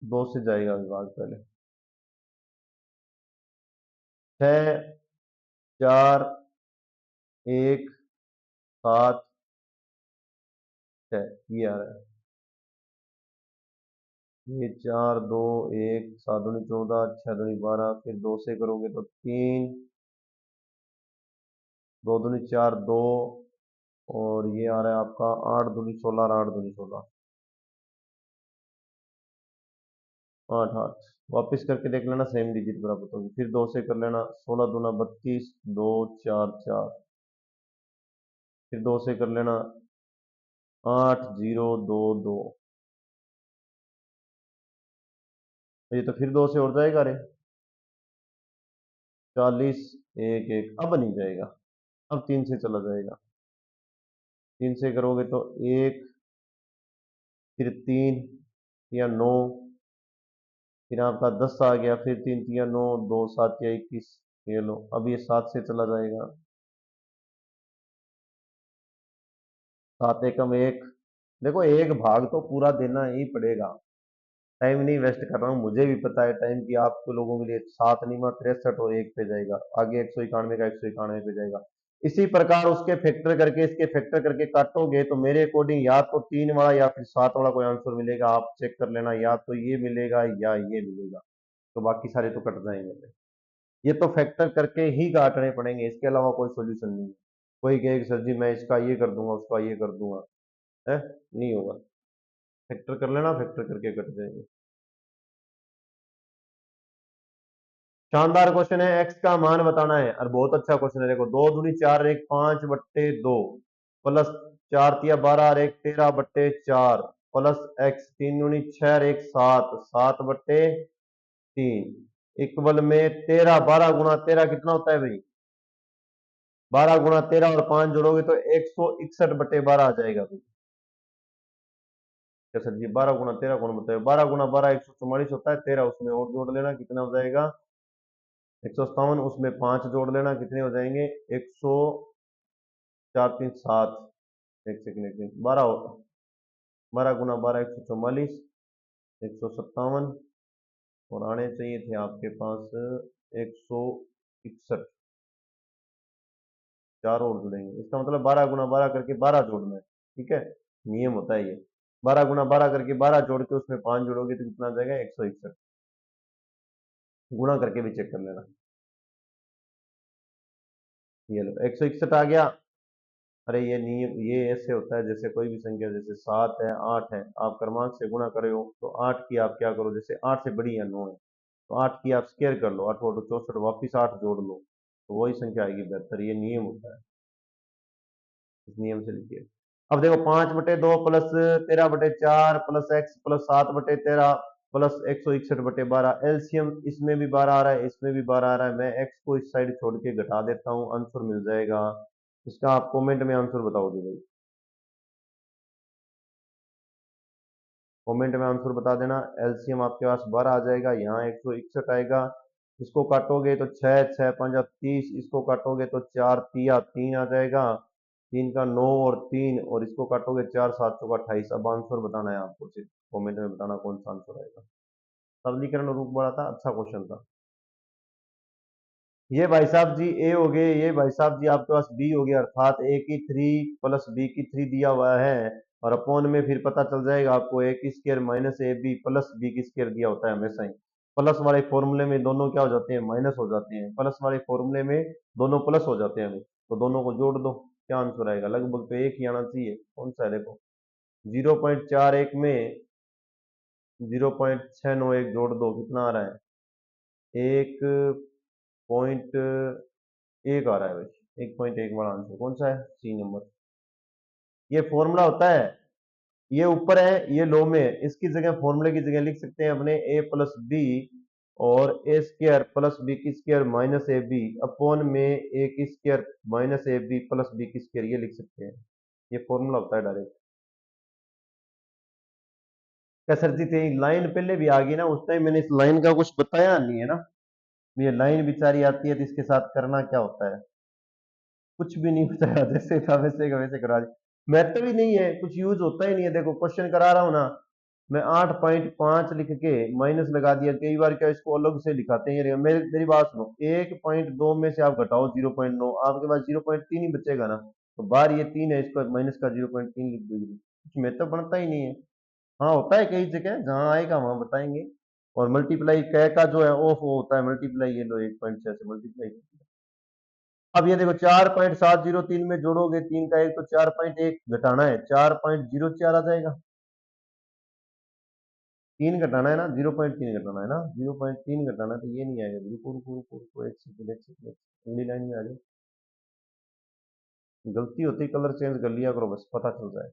Speaker 1: 2 से जाएगा विभाग पहले। 6 4 1 7 6 ये आ रहा है। ये 4 2 1, 7 दूनी 14, 6 दूनी 12, फिर 2 से करोगे तो 3, 2 दूनी 4 2, और ये आ रहा है आपका 8 दूनी 16 और 8 दूनी 16, 8 8। वापिस करके देख लेना, सेम डिजिट बराबर होगी। फिर 2 से कर लेना, 16 दूना 32, 2 4 4, फिर 2 से कर लेना, 8 0 2 2। ये तो फिर 2 से और जाएगा रे, 40 1 1, अब नहीं जाएगा। अब 3 से चला जाएगा। 3 से करोगे तो 1, फिर 3 या 9, फिर आपका 10 आ गया, फिर 3 या 9, 2 7 या 21। ये लो, अब ये 7 से चला जाएगा। 7 एकम 1। देखो एक भाग तो पूरा देना ही पड़ेगा। टाइम नहीं वेस्ट कर रहा हूँ, मुझे भी पता है टाइम की, आपको लोगों के लिए। 7 निमा 63 और 1 पे जाएगा, आगे 191 का 191 पे जाएगा। इसी प्रकार उसके फैक्टर करके, इसके फैक्टर करके काटोगे तो मेरे अकॉर्डिंग या तो 3 वाला या फिर 7 वाला कोई आंसर मिलेगा। आप चेक कर लेना, या तो ये मिलेगा या ये मिलेगा। तो बाकी सारे तो कट जाएंगे। ये तो फैक्टर करके ही काटने पड़ेंगे, इसके अलावा कोई सोल्यूशन नहीं है। कोई कहे कि सर जी मैं इसका ये कर दूंगा, उसका ये कर दूंगा, है नहीं होगा। फैक्टर कर लेना, फैक्टर करके कट जाएंगे। शानदार क्वेश्चन है। एक्स का मान बताना है, और बहुत अच्छा क्वेश्चन है। देखो 2 दूनी 4 1 5 बट्टे 2, प्लस 4 तिया 12 और 1 13 बट्टे 4, प्लस एक्स 3 दूनी 6 और 1 7 7 बट्टे 3, इक्वल में 13। 12 गुना 13 कितना होता है भाई? 12 गुना 13 और 5 जोड़ोगे तो 161 बट्टे 12 आ जाएगा भाई। क्या सर जी? 12 गुना 13 कौन बताए? 12 गुना 12 144 होता है। 13 उसमें और जोड़ लेना, कितना हो जाएगा? 157। उसमें 5 जोड़ लेना, कितने हो जाएंगे? 100, 4 3 7, एक सेकंड एक सेकंड, 12 12 गुना 12 144, 157, और आने चाहिए थे आपके पास 161। 4 और जुड़ेंगे, इसका मतलब 12 गुना 12 करके 12 जोड़ना है। ठीक है, नियम होता है ये। 12 गुना 12 करके 12 जोड़ के उसमें 5 जोड़ोगे तो कितना आ जाएगा? 161। गुणा करके भी चेक कर लेना। ये लो 161 आ गया। अरे ये नियम, ये ऐसे होता है जैसे कोई भी संख्या, जैसे 7 है 8 है, आप क्रमांक से गुणा करे हो तो 8 की आप क्या करो, जैसे 8 से बड़ी है 9 है, तो 8 की आप स्केयर कर लो, 8 और 64, वापिस 8 जोड़ लो, तो वही संख्या आएगी बेहतर। ये नियम होता है, इस नियम से लिखिए। अब देखो 5/2 plus 13/4 plus x plus 7/13 plus 161/12, LCM इसमें भी 12 आ रहा है, इसमें भी 12 आ रहा है। मैं एक्स को इस साइड छोड़ के घटा देता हूँ, आंसर मिल जाएगा। इसका आप कमेंट में आंसर बताओगे भाई? कमेंट में आंसर बता देना। एलसीएम आपके पास 12 आ जाएगा, यहाँ 161 आएगा। इसको काटोगे तो 6 6 5 30, इसको काटोगे तो 4 3 आ जाएगा। 3 का 9 और 3 और इसको काटोगे 4 7 चौका 28। अब आंसर बताना है आपको, सिर्फ कमेंट में बताना कौन सा आंसर आएगा। सरलीकरण रूप बड़ा था, अच्छा क्वेश्चन था। ये भाई साहब जी ए हो गए, ये भाई साहब जी आपके पास बी हो गया, अर्थात ए की 3 प्लस बी की 3 दिया हुआ है और अपॉन में फिर पता चल जाएगा आपको ए की square minus A B plus B की स्क्वायर दिया होता है हमेशा ही। प्लस वाले फॉर्मूले में दोनों क्या हो जाते हैं, माइनस हो जाते हैं। प्लस वाले फॉर्मूले में दोनों प्लस हो जाते हैं, तो दोनों को जोड़ दो, क्या आंसर आएगा? लगभग तो एक ही आना चाहिए, कौन सा है देखो। 0.41 में 0.691 जोड़ दो, कितना आ रहा है? 1.1 आ रहा है भाई, 1.1 बड़ा आंसर कौन सा है? सी नंबर। ये फॉर्मूला होता है, ये ऊपर है, ये लो में है। इसकी जगह फॉर्मूले की जगह लिख सकते हैं अपने ए प्लस बी और ए स्क्र प्लस बी की square minus A B upon में ए की square minus A B plus B की स्क्र, ये लिख सकते हैं। ये फॉर्मूला होता है डायरेक्ट। क्या सर जी थे लाइन पहले भी आ गई ना, उस टाइम मैंने इस लाइन का कुछ बताया नहीं है ना। ये लाइन बेचारी आती है तो इसके साथ करना क्या होता है, कुछ भी नहीं बताया, जैसे था वैसे का वैसे करा दी। मैथड भी नहीं है, कुछ यूज होता ही नहीं है। देखो क्वेश्चन करा रहा हूं ना मैं, 8.5 लिख के माइनस लगा दिया। कई बार क्या इसको अलग से लिखाते हैं, ये मेरी मेरी बात सुनो, 1.2 में से आप घटाओ 0.9, आपके पास 0.3 ही बचेगा ना। तो बार ये 3 है, इसको माइनस का 0.3 लिख दो, कुछ मैथड बनता ही नहीं है। हाँ होता है कई जगह, जहां आएगा वहां बताएंगे। और मल्टीप्लाई कै का जो है ऑफ वो होता है मल्टीप्लाई, ये लो 1.6 से मल्टीप्लाई। अब ये देखो 4.703 में जोड़ोगे 3 का 1 तो 4.1 घटाना है, 4.04 आ जाएगा। 3 घटाना है ना, 0.3 घटाना है ना, 0.3 घटाना है, तो ये नहीं आएगा। रुको रुको रुको रुको, एक सेकंड एक सेकंड, अगली लाइन में आ जाए। गलती होती कलर चेंज कर लिया करो, बस पता चल जाए।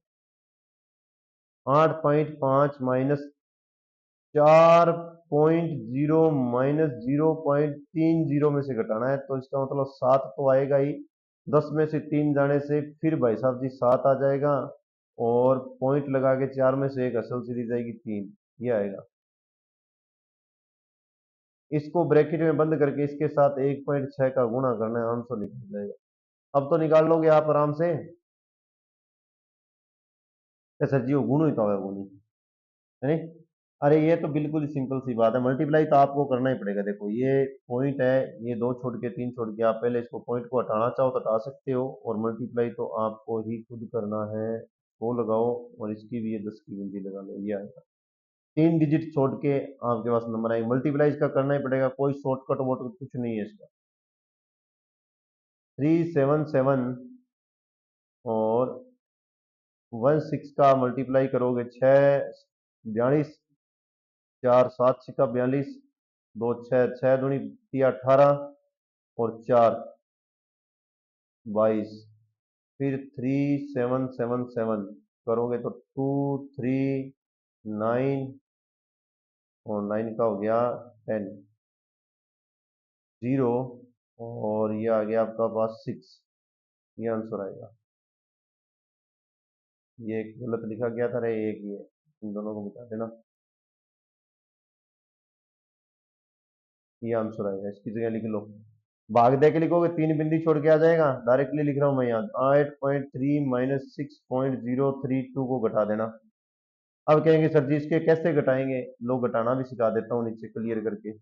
Speaker 1: 8.5 माइनस 4.0 माइनस 0.30 में से घटाना है, तो इसका मतलब 7 तो आएगा ही। 10 में से 3 जाने से फिर भाई साहब जी 7 आ जाएगा, और पॉइंट लगा के 4 में से एक असल सीधी जाएगी 3, ये आएगा। इसको ब्रैकेट में बंद करके इसके साथ 1.6 का गुणा करना है, आंसर निकल जाएगा। अब तो निकाल लोगे आप आराम से। सर जी वो गुण ही तो है, गुण है नहीं। अरे ये तो बिल्कुल ही सिंपल सी बात है, मल्टीप्लाई तो आपको करना ही पड़ेगा। देखो ये पॉइंट है, ये 2 छोड़ के 3 छोड़ के आप पहले इसको पॉइंट को हटाना चाहो तो हटा सकते हो, और मल्टीप्लाई तो आपको ही खुद करना है। वो लगाओ और इसकी भी ये 10 की बिंदी लगा लो, ये आएगा। 3 डिजिट छोड़ के आपके पास नंबर आएगा। मल्टीप्लाई इसका करना ही पड़ेगा, कोई शॉर्टकट वोटकट कुछ नहीं है इसका। 377 और 16 का मल्टीप्लाई करोगे 6 42, 4 7 6 42, 2 6 6 दूनी 18 और 4 22, फिर 3777 करोगे तो 2 3 9 और 9 का हो गया 10 0, और ये आ गया आपका पास 6, ये आंसर आएगा। ये एक गलत लिखा गया था रे, एक ये, इन दोनों को मिटा देना, ये आंसर आएगा। इसकी जगह लिख लो, भाग दे के लिखोगे 3 बिंदी छोड़ के आ जाएगा। डायरेक्टली लिख रहा हूं मैं यहाँ, 8.3 माइनस 6.032 को घटा देना। अब कहेंगे सर जी इसके कैसे घटाएंगे, लोग घटाना भी सिखा देता हूँ नीचे क्लियर करके।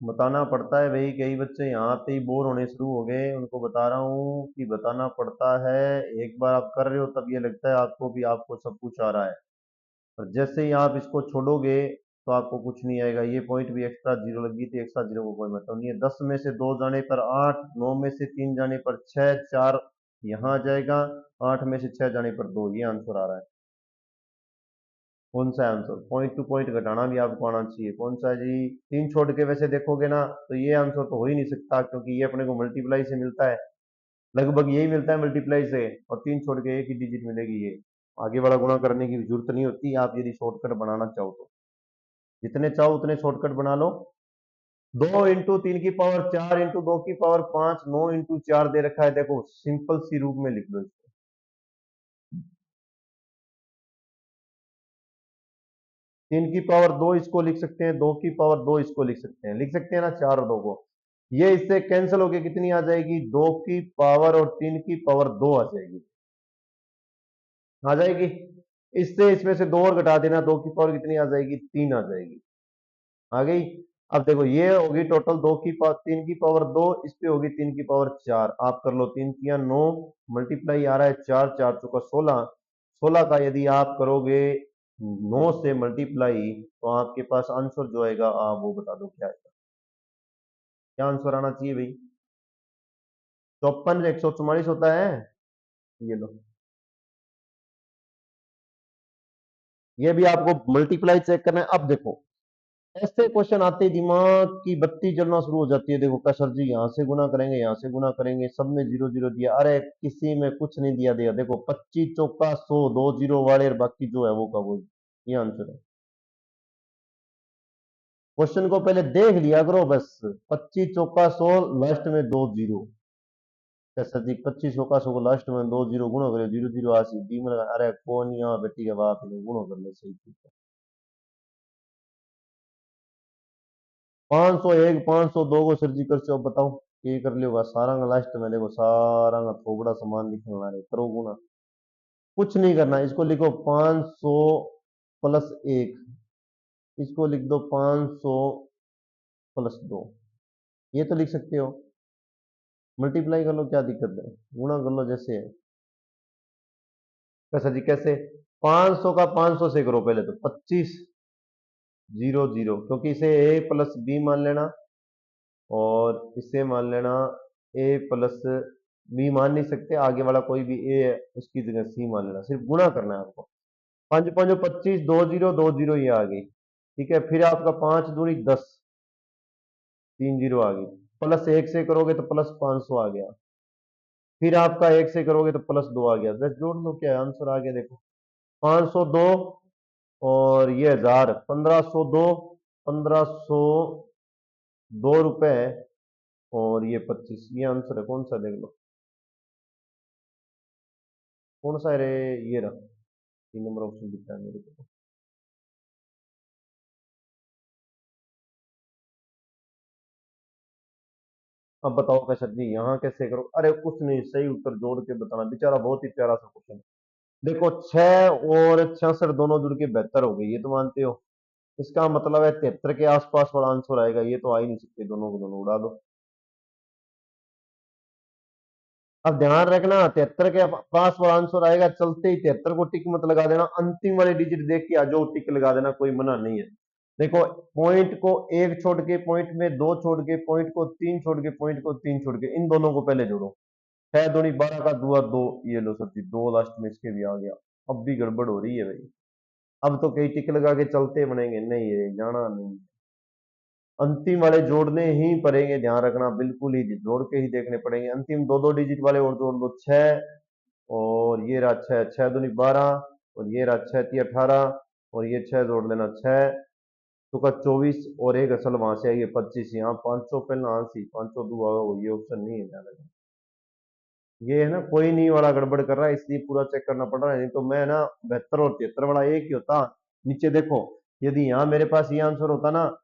Speaker 1: बताना पड़ता है भाई, कई बच्चे यहाँ पे ही बोर होने शुरू हो गए, उनको बता रहा हूँ कि बताना पड़ता है। एक बार आप कर रहे हो तब ये लगता है आपको भी आपको सब कुछ आ रहा है, और जैसे ही आप इसको छोड़ोगे तो आपको कुछ नहीं आएगा। ये पॉइंट भी एक्स्ट्रा जीरो लगी थी, एक्स्ट्रा जीरो को कोई मतलब नहीं है। 10 में से 2 जाने पर 8, 9 में से 3 जाने पर 6, 4 यहाँ आ जाएगा, 8 में से 6 जाने पर 2, ये आंसर आ रहा है। कौन सा आंसर? पॉइंट टू पॉइंट घटाना भी आपको आना चाहिए। कौन सा है जी? 3 छोड़ के वैसे देखोगे ना तो ये आंसर तो हो ही नहीं सकता, क्योंकि ये अपने को मल्टीप्लाई से मिलता है, लगभग यही मिलता है मल्टीप्लाई से, और 3 छोड़ के एक ही डिजिट मिलेगी। ये आगे वाला गुणा करने की जरूरत नहीं होती, आप यदि शॉर्टकट बनाना चाहो तो। जितने चाहो उतने शॉर्टकट बना लो। 2 इंटू 3 की पावर 4 इंटू 2 की पावर 5, 9 इंटू 4 दे रखा है, देखो सिंपल सी रूप में लिख दो इसको। 3 की पावर 2 इसको लिख सकते हैं, 2 की पावर 2 इसको लिख सकते हैं, लिख सकते हैं ना, 4 और 2 को। ये इससे कैंसिल होके कितनी आ जाएगी, 2 की पावर और 3 की पावर 2 आ जाएगी। आ जाएगी। इससे इसमें से 2 और घटा देना, 2 की पावर कितनी आ जाएगी, 3 आ जाएगी। आ गई। अब देखो ये होगी टोटल 2 की पावर 3 की पावर 2, इस पे होगी 3 की पावर 4। आप कर लो, 3 तिया 9, मल्टीप्लाई आ रहा है 4, 4 चौका 16। 16 का यदि आप करोगे 9 से मल्टीप्लाई, तो आपके पास आंसर जो आएगा आप वो बता दो क्या आएगा। क्या आंसर आना चाहिए भाई? 54 144 होता है। ये लो, ये भी आपको मल्टीप्लाई चेक करना है। अब देखो ऐसे क्वेश्चन आते ही दिमाग की बत्ती जलना शुरू हो जाती है। देखो क्या सर जी, यहां से गुना करेंगे, यहां से गुना करेंगे, सब में जीरो जीरो दिया, अरे किसी में कुछ नहीं दिया। दिया देखो 25 चौका 100, 2 जीरो वाले और बाकी जो है वो का वो। ये आंसर है। क्वेश्चन को पहले देख लिया करो बस। 25 चौका 100, लास्ट में 2 जीरो। क्या सर जी 25 चौका 100 को लास्ट में 2 जीरो गुणो करे, जीरो जीरो आसी दी में लगा। अरे कौन यहाँ बेटी का बाप है, गुणो कर ले सही चीज। 501 502 को सर जी कर से, अब बताओ ये कर लियोगा सारा का लास्ट में। देखो सारा का थोबड़ा सामान लिखने वाले करो गुना। कुछ नहीं करना, इसको लिखो 500 + 1, इसको लिख दो 500 + 2। ये तो लिख सकते हो। मल्टीप्लाई कर लो, क्या दिक्कत है, गुणा कर लो जैसे है। कैसा जी कैसे? 500 का 500 से करो पहले, तो 25 0 0, क्योंकि इसे A + B मान लेना और इसे मान लेना A + B। मान नहीं सकते, आगे वाला कोई भी ए है उसकी जगह C मान लेना, सिर्फ गुणा करना है आपको। 5 5 25, 2 0 2 0 ये आ गई। ठीक है, फिर आपका 5 दूनी 10, 3 0 आ गई। +1 से करोगे तो +500 आ गया। फिर आपका 1 से करोगे तो +2 आ गया। बस जोड़ लो, क्या आंसर आ गया देखो। 502 और ये 1000, 1502, 1502 रुपए और ये 25। ये आंसर है, कौन सा देख लो कौन सा है रे। ये रहा, 3 नंबर ऑप्शन दिखता है मेरे को। अब बताओ कैसे जी, यहाँ कैसे करो? अरे कुछ नहीं, सही उत्तर जोड़ के बताना, बेचारा बहुत ही प्यारा सा क्वेश्चन। देखो 6 और 66 दोनों जुड़ के 72 हो गई, ये तो मानते हो। इसका मतलब है 73 के आसपास वाला आंसर आएगा। ये तो आ ही नहीं सकते, दोनों को दोनों उड़ा दो। अब ध्यान रखना, 73 के पास वाला आंसर आएगा, चलते ही 73 को टिक मत लगा देना, अंतिम वाली डिजिट देख के आ जाओ, टिक लगा देना, कोई मना नहीं है। देखो पॉइंट को 1 छोड़ के, पॉइंट में 2 छोड़ के, पॉइंट को 3 छोड़ के, पॉइंट को 3 छोड़ के, इन दोनों को पहले जोड़ो। 6 दूनी 12 का दुआ 2। ये लो सब्जी 2 लास्ट में इसके भी आ गया। अब भी गड़बड़ हो रही है भाई। अब तो कई टिक लगा के चलते बनेंगे, नहीं है जाना नहीं। अंतिम वाले जोड़ने ही पड़ेंगे, ध्यान रखना, बिल्कुल ही जोड़ के ही देखने पड़ेंगे। अंतिम दो दो डिजिट वाले और जोड़ दो। 6 और ये रहा 6, 6 दूनी 12 और ये रहा 6 × 3 = 18 और ये 6 जोड़ लेना, 6 तुका 24 और एक असल वहां से आई है 25। यहाँ 500 पहला आंसी 500 दुआ हो, ये ऑप्शन नहीं है, ध्यान रखना। ये है ना, कोई नहीं वाला गड़बड़ कर रहा है, इसलिए पूरा चेक करना पड़ रहा है, नहीं तो मैं ना 72 और 73 वाला एक ही होता। नीचे देखो, यदि यहाँ मेरे पास ये आंसर होता ना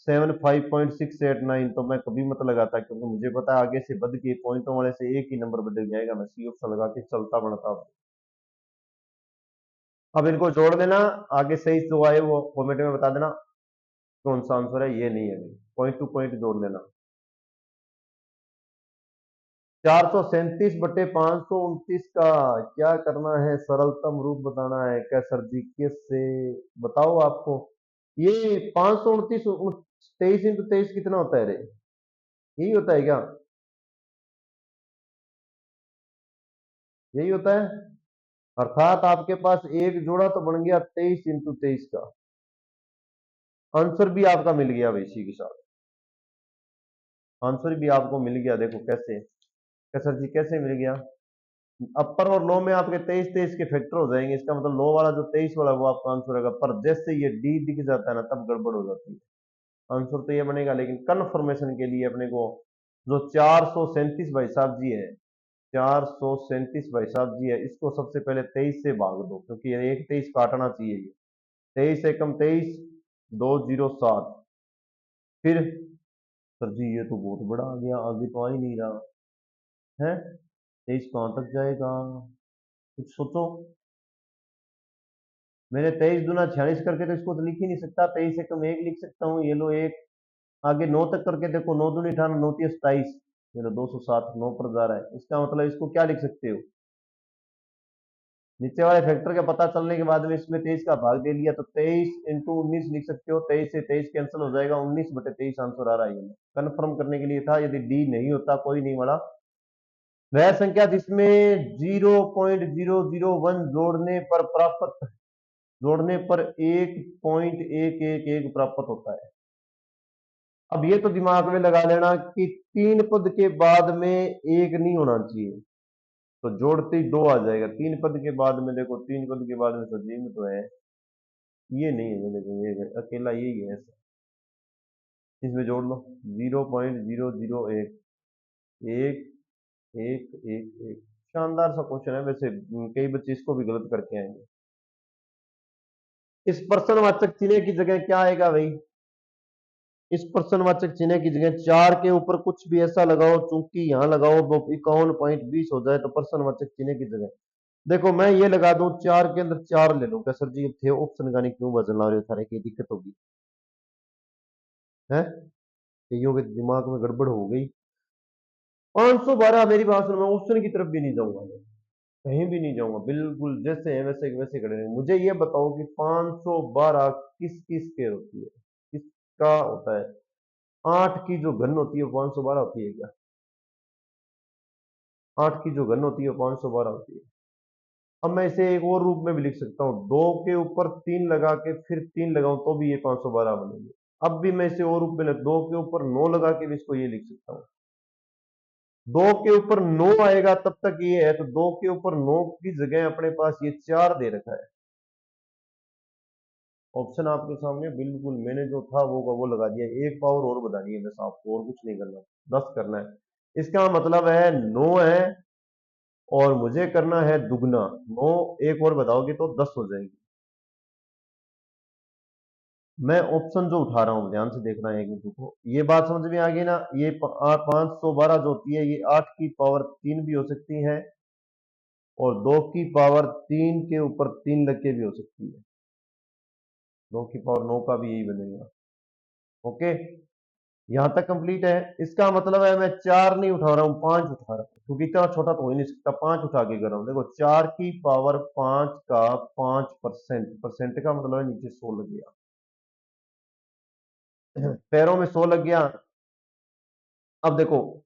Speaker 1: 75.689, तो मैं कभी मत लगाता, क्योंकि मुझे पता है आगे से बद के पॉइंटों वाले से एक ही नंबर बदल जाएगा, मैं सी ऑप्शन लगा के चलता बनता। अब इनको जोड़ देना, आगे सही जो आए वो कॉमेंट में बता देना कौन सा आंसर है। ये नहीं है, पॉइंट टू पॉइंट जोड़ लेना। 437/529 का क्या करना है, सरलतम रूप बताना है क्या सर जी, कैसे बताओ आपको? ये 529 23 × 23 कितना होता है रे? यही होता है क्या? यही होता है। अर्थात आपके पास एक जोड़ा तो बन गया 23 × 23 का। आंसर भी आपका मिल गया भाई, इसी के साथ आंसर भी आपको मिल गया। देखो कैसे, क्या सर जी कैसे मिल गया? अपर और लो में आपके 23 23 के फैक्टर हो जाएंगे, इसका मतलब लो वाला जो 23 वाला वो आपका आंसर होगा। पर जैसे ये डी दिख जाता है ना, तब गड़बड़ हो जाती है। आंसर तो ये बनेगा, लेकिन कन्फर्मेशन के लिए अपने को जो 437 भाई साहब जी है, 437 भाई साहब जी है, इसको सबसे पहले 23 से भाग दो, क्योंकि ये एक 23 काटना चाहिए। ये 23 एकम 23, 207, फिर सर जी ये तो बहुत बड़ा आ गया, आगे तो आ ही नहीं रहा है। 23 कहाँ तक जाएगा, कुछ सोचो। मैंने 23 दूना 46 करके तो इसको तो लिख ही नहीं सकता, 23 एक मैं एक लिख सकता हूँ, ये लो एक। आगे 9 तक करके देखो, 9 दूनी 18, 9 तीस 27, ये लो 207, 9 पर जा रहा है। इसका मतलब इसको क्या लिख सकते हो, नीचे वाले फैक्टर का पता चलने के बाद में इसमें 23 का भाग दे लिया तो 23 इंटू 19 लिख सकते हो। 23 से 23 कैंसिल हो जाएगा, 19/23 आंसर आ रहा है। ये कंफर्म करने के लिए था, यदि डी नहीं होता कोई नहीं वाला। वह संख्या जिसमें 0.001 जोड़ने पर 1.111 प्राप्त होता है। अब ये तो दिमाग में लगा लेना कि 3 पद के बाद में एक नहीं होना चाहिए, तो जोड़ते ही 2 आ जाएगा। 3 पद के बाद में देखो, 3 पद के बाद में सजीव में तो है, ये नहीं है, देखो ये है, अकेला यही है ऐसा। इसमें जोड़ लो 0.001, एक एक एक एक। शानदार सा क्वेश्चन है वैसे, कई बच्चे इसको भी गलत करके आएंगे। इस प्रश्नवाचक चिन्ह की जगह क्या आएगा भाई, इस प्रश्नवाचक चिन्ह की जगह 4 के ऊपर कुछ भी ऐसा लगाओ, चूंकि यहां लगाओ 51.20 हो जाए तो प्रश्नवाचक चिन्ह की जगह देखो मैं ये लगा दूं, 4 के अंदर 4 ले लूं क्या सर जी, थे ऑप्शन का नहीं क्यों वजन ला रहे हो सारे, की दिक्कत होगी है, कईयों के दिमाग में गड़बड़ हो गई। 512, मेरी बात सुनो, मैं ऑप्शन की तरफ भी नहीं जाऊंगा, मैं कहीं भी नहीं जाऊंगा, बिल्कुल जैसे है वैसे वैसे खड़े रहेंगे। मुझे ये बताओ कि 512 किसकी स्केयर होती है, किसका होता है। 8 की जो घन होती है वो 512 होती है क्या, 8 की जो घन होती है वो 512 होती है। अब मैं इसे एक और रूप में भी लिख सकता हूँ, 2 के ऊपर 3 लगा के फिर 3 लगाऊं तो भी ये 512 बनेगी। अब भी मैं इसे और रूप में 2 के ऊपर 9 लगा के भी इसको ये लिख सकता हूँ। 2 के ऊपर 9 आएगा तब तक ये है, तो 2 के ऊपर 9 की जगह अपने पास ये 4 दे रखा है। ऑप्शन आपके सामने, बिल्कुल मैंने जो था वो लगा दिया। एक पावर और बढ़ानी है बस आपको, और कुछ नहीं करना, 10 करना है। इसका मतलब है 9 है और मुझे करना है दुगना, 9 एक और बताओगे तो 10 हो जाएगी। मैं ऑप्शन जो उठा रहा हूं ध्यान से देखना है एक मिनट को, ये बात समझ में आ गई ना। ये 512 जो होती है ये 8 की पावर 3 भी हो सकती है और 2 की पावर 3 के ऊपर 3 लग के भी हो सकती है। 2 की पावर 9 का भी यही बनेगा। ओके, यहां तक कंप्लीट है। इसका मतलब है मैं 4 नहीं उठा रहा हूं, 5 उठा रहा हूं, क्योंकि इतना छोटा तो हो ही नहीं सकता। 5 उठा के कर रहा हूं, देखो 4 की पावर 5 का 5%, परसेंट का मतलब है नीचे 100 लग गया, पैरों में 100 लग गया। अब देखो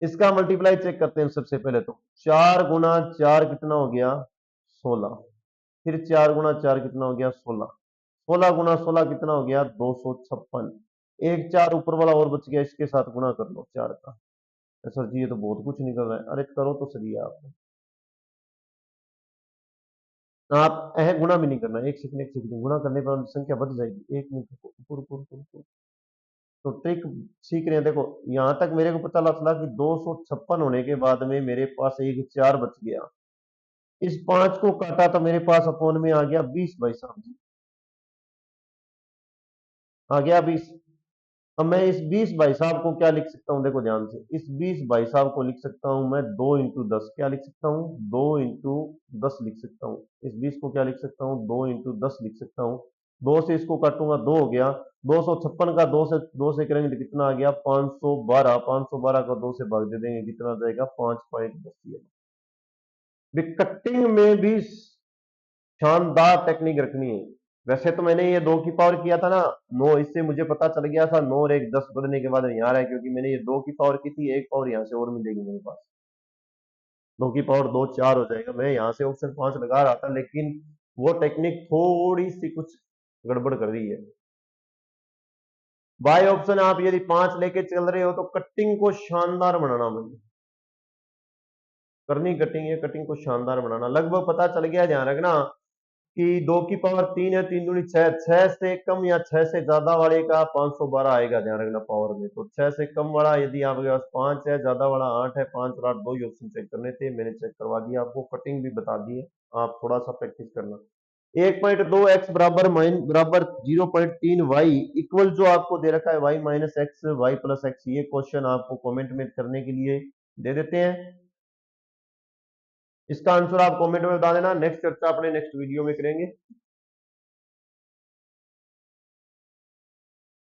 Speaker 1: इसका मल्टीप्लाई चेक करते हैं सबसे पहले तो, 4 गुना 4 कितना हो गया 16, फिर 4 गुना 4 कितना हो गया 16, 16 गुना 16 कितना हो गया 256। एक 4 ऊपर वाला और बच गया, इसके साथ गुना कर लो 4 का। सर जी ये तो बहुत कुछ निकल रहा है, अरे करो तो सही है आप। आप गुना भी नहीं करना, एक सेकंड गुना करने पर संख्या बढ़ जाएगी। एक मिनट ऊपर ऊपर ऊपर ऊपर, तो ट्रिक सीख रहे हैं। देखो यहां तक मेरे को पता चला कि 256 होने के बाद में मेरे पास एक 4 बच गया, इस 5 को काटा तो मेरे पास अपोन में आ गया 20 भाई साहब जी, आ गया 20। अब मैं इस 20 भाई साहब को क्या लिख सकता हूं, देखो ध्यान से, इस 20 भाई साहब को लिख सकता हूं मैं 2 इंटू 10, क्या लिख सकता हूं 2 इंटू 10 लिख सकता हूं। इस 20 को क्या लिख सकता हूं 2 इंटू 10 लिख सकता हूं। 2 से इसको काटूंगा 2 हो गया, 256 का 2 से करेंगे तो कितना आ गया 512, 512 का 2 से भाग दे देंगे कितना आ जाएगा 5.10। कटिंग में भी शानदार टेक्निक रखनी है। वैसे तो मैंने ये 2 की पावर किया था ना 9, इससे मुझे पता चल गया था 9 और 1 10 बढ़ने के बाद यहाँ रहा है, क्योंकि मैंने ये 2 की पावर की थी, एक पावर यहाँ से और मिलेगी मेरे पास, 2 की पावर 2 4 हो जाएगा। मैं यहाँ से ऑप्शन 5 लगा रहा था, लेकिन वो टेक्निक थोड़ी सी कुछ गड़बड़ कर रही है। बाय ऑप्शन आप यदि 5 लेके चल रहे हो तो कटिंग को शानदार बनाना, मुझे करनी कटिंग है, कटिंग को शानदार बनाना। लगभग पता चल गया, ध्यान रखना कि 2 की पावर 3 है, 3 दूनी 6, 6 से कम या 6 से ज्यादा वाले का 512 आएगा, ध्यान रखना पावर में। तो 6 से कम वाला यदि आपके पास 5 है, ज्यादा वाला 8 है, 5 और 8 दो ही ऑप्शन चेक करने थे, मैंने चेक करवा दिया आपको, कटिंग भी बता दी है, आप थोड़ा सा प्रैक्टिस करना। 1.2x बराबर बराबर 0.3y इक्वल जो आपको दे रखा है y minus X Y plus X, ये क्वेश्चन आपको कमेंट में करने के लिए दे देते हैं। इसका आंसर आप कमेंट में बता देना। नेक्स्ट चर्चा अपने नेक्स्ट वीडियो में करेंगे।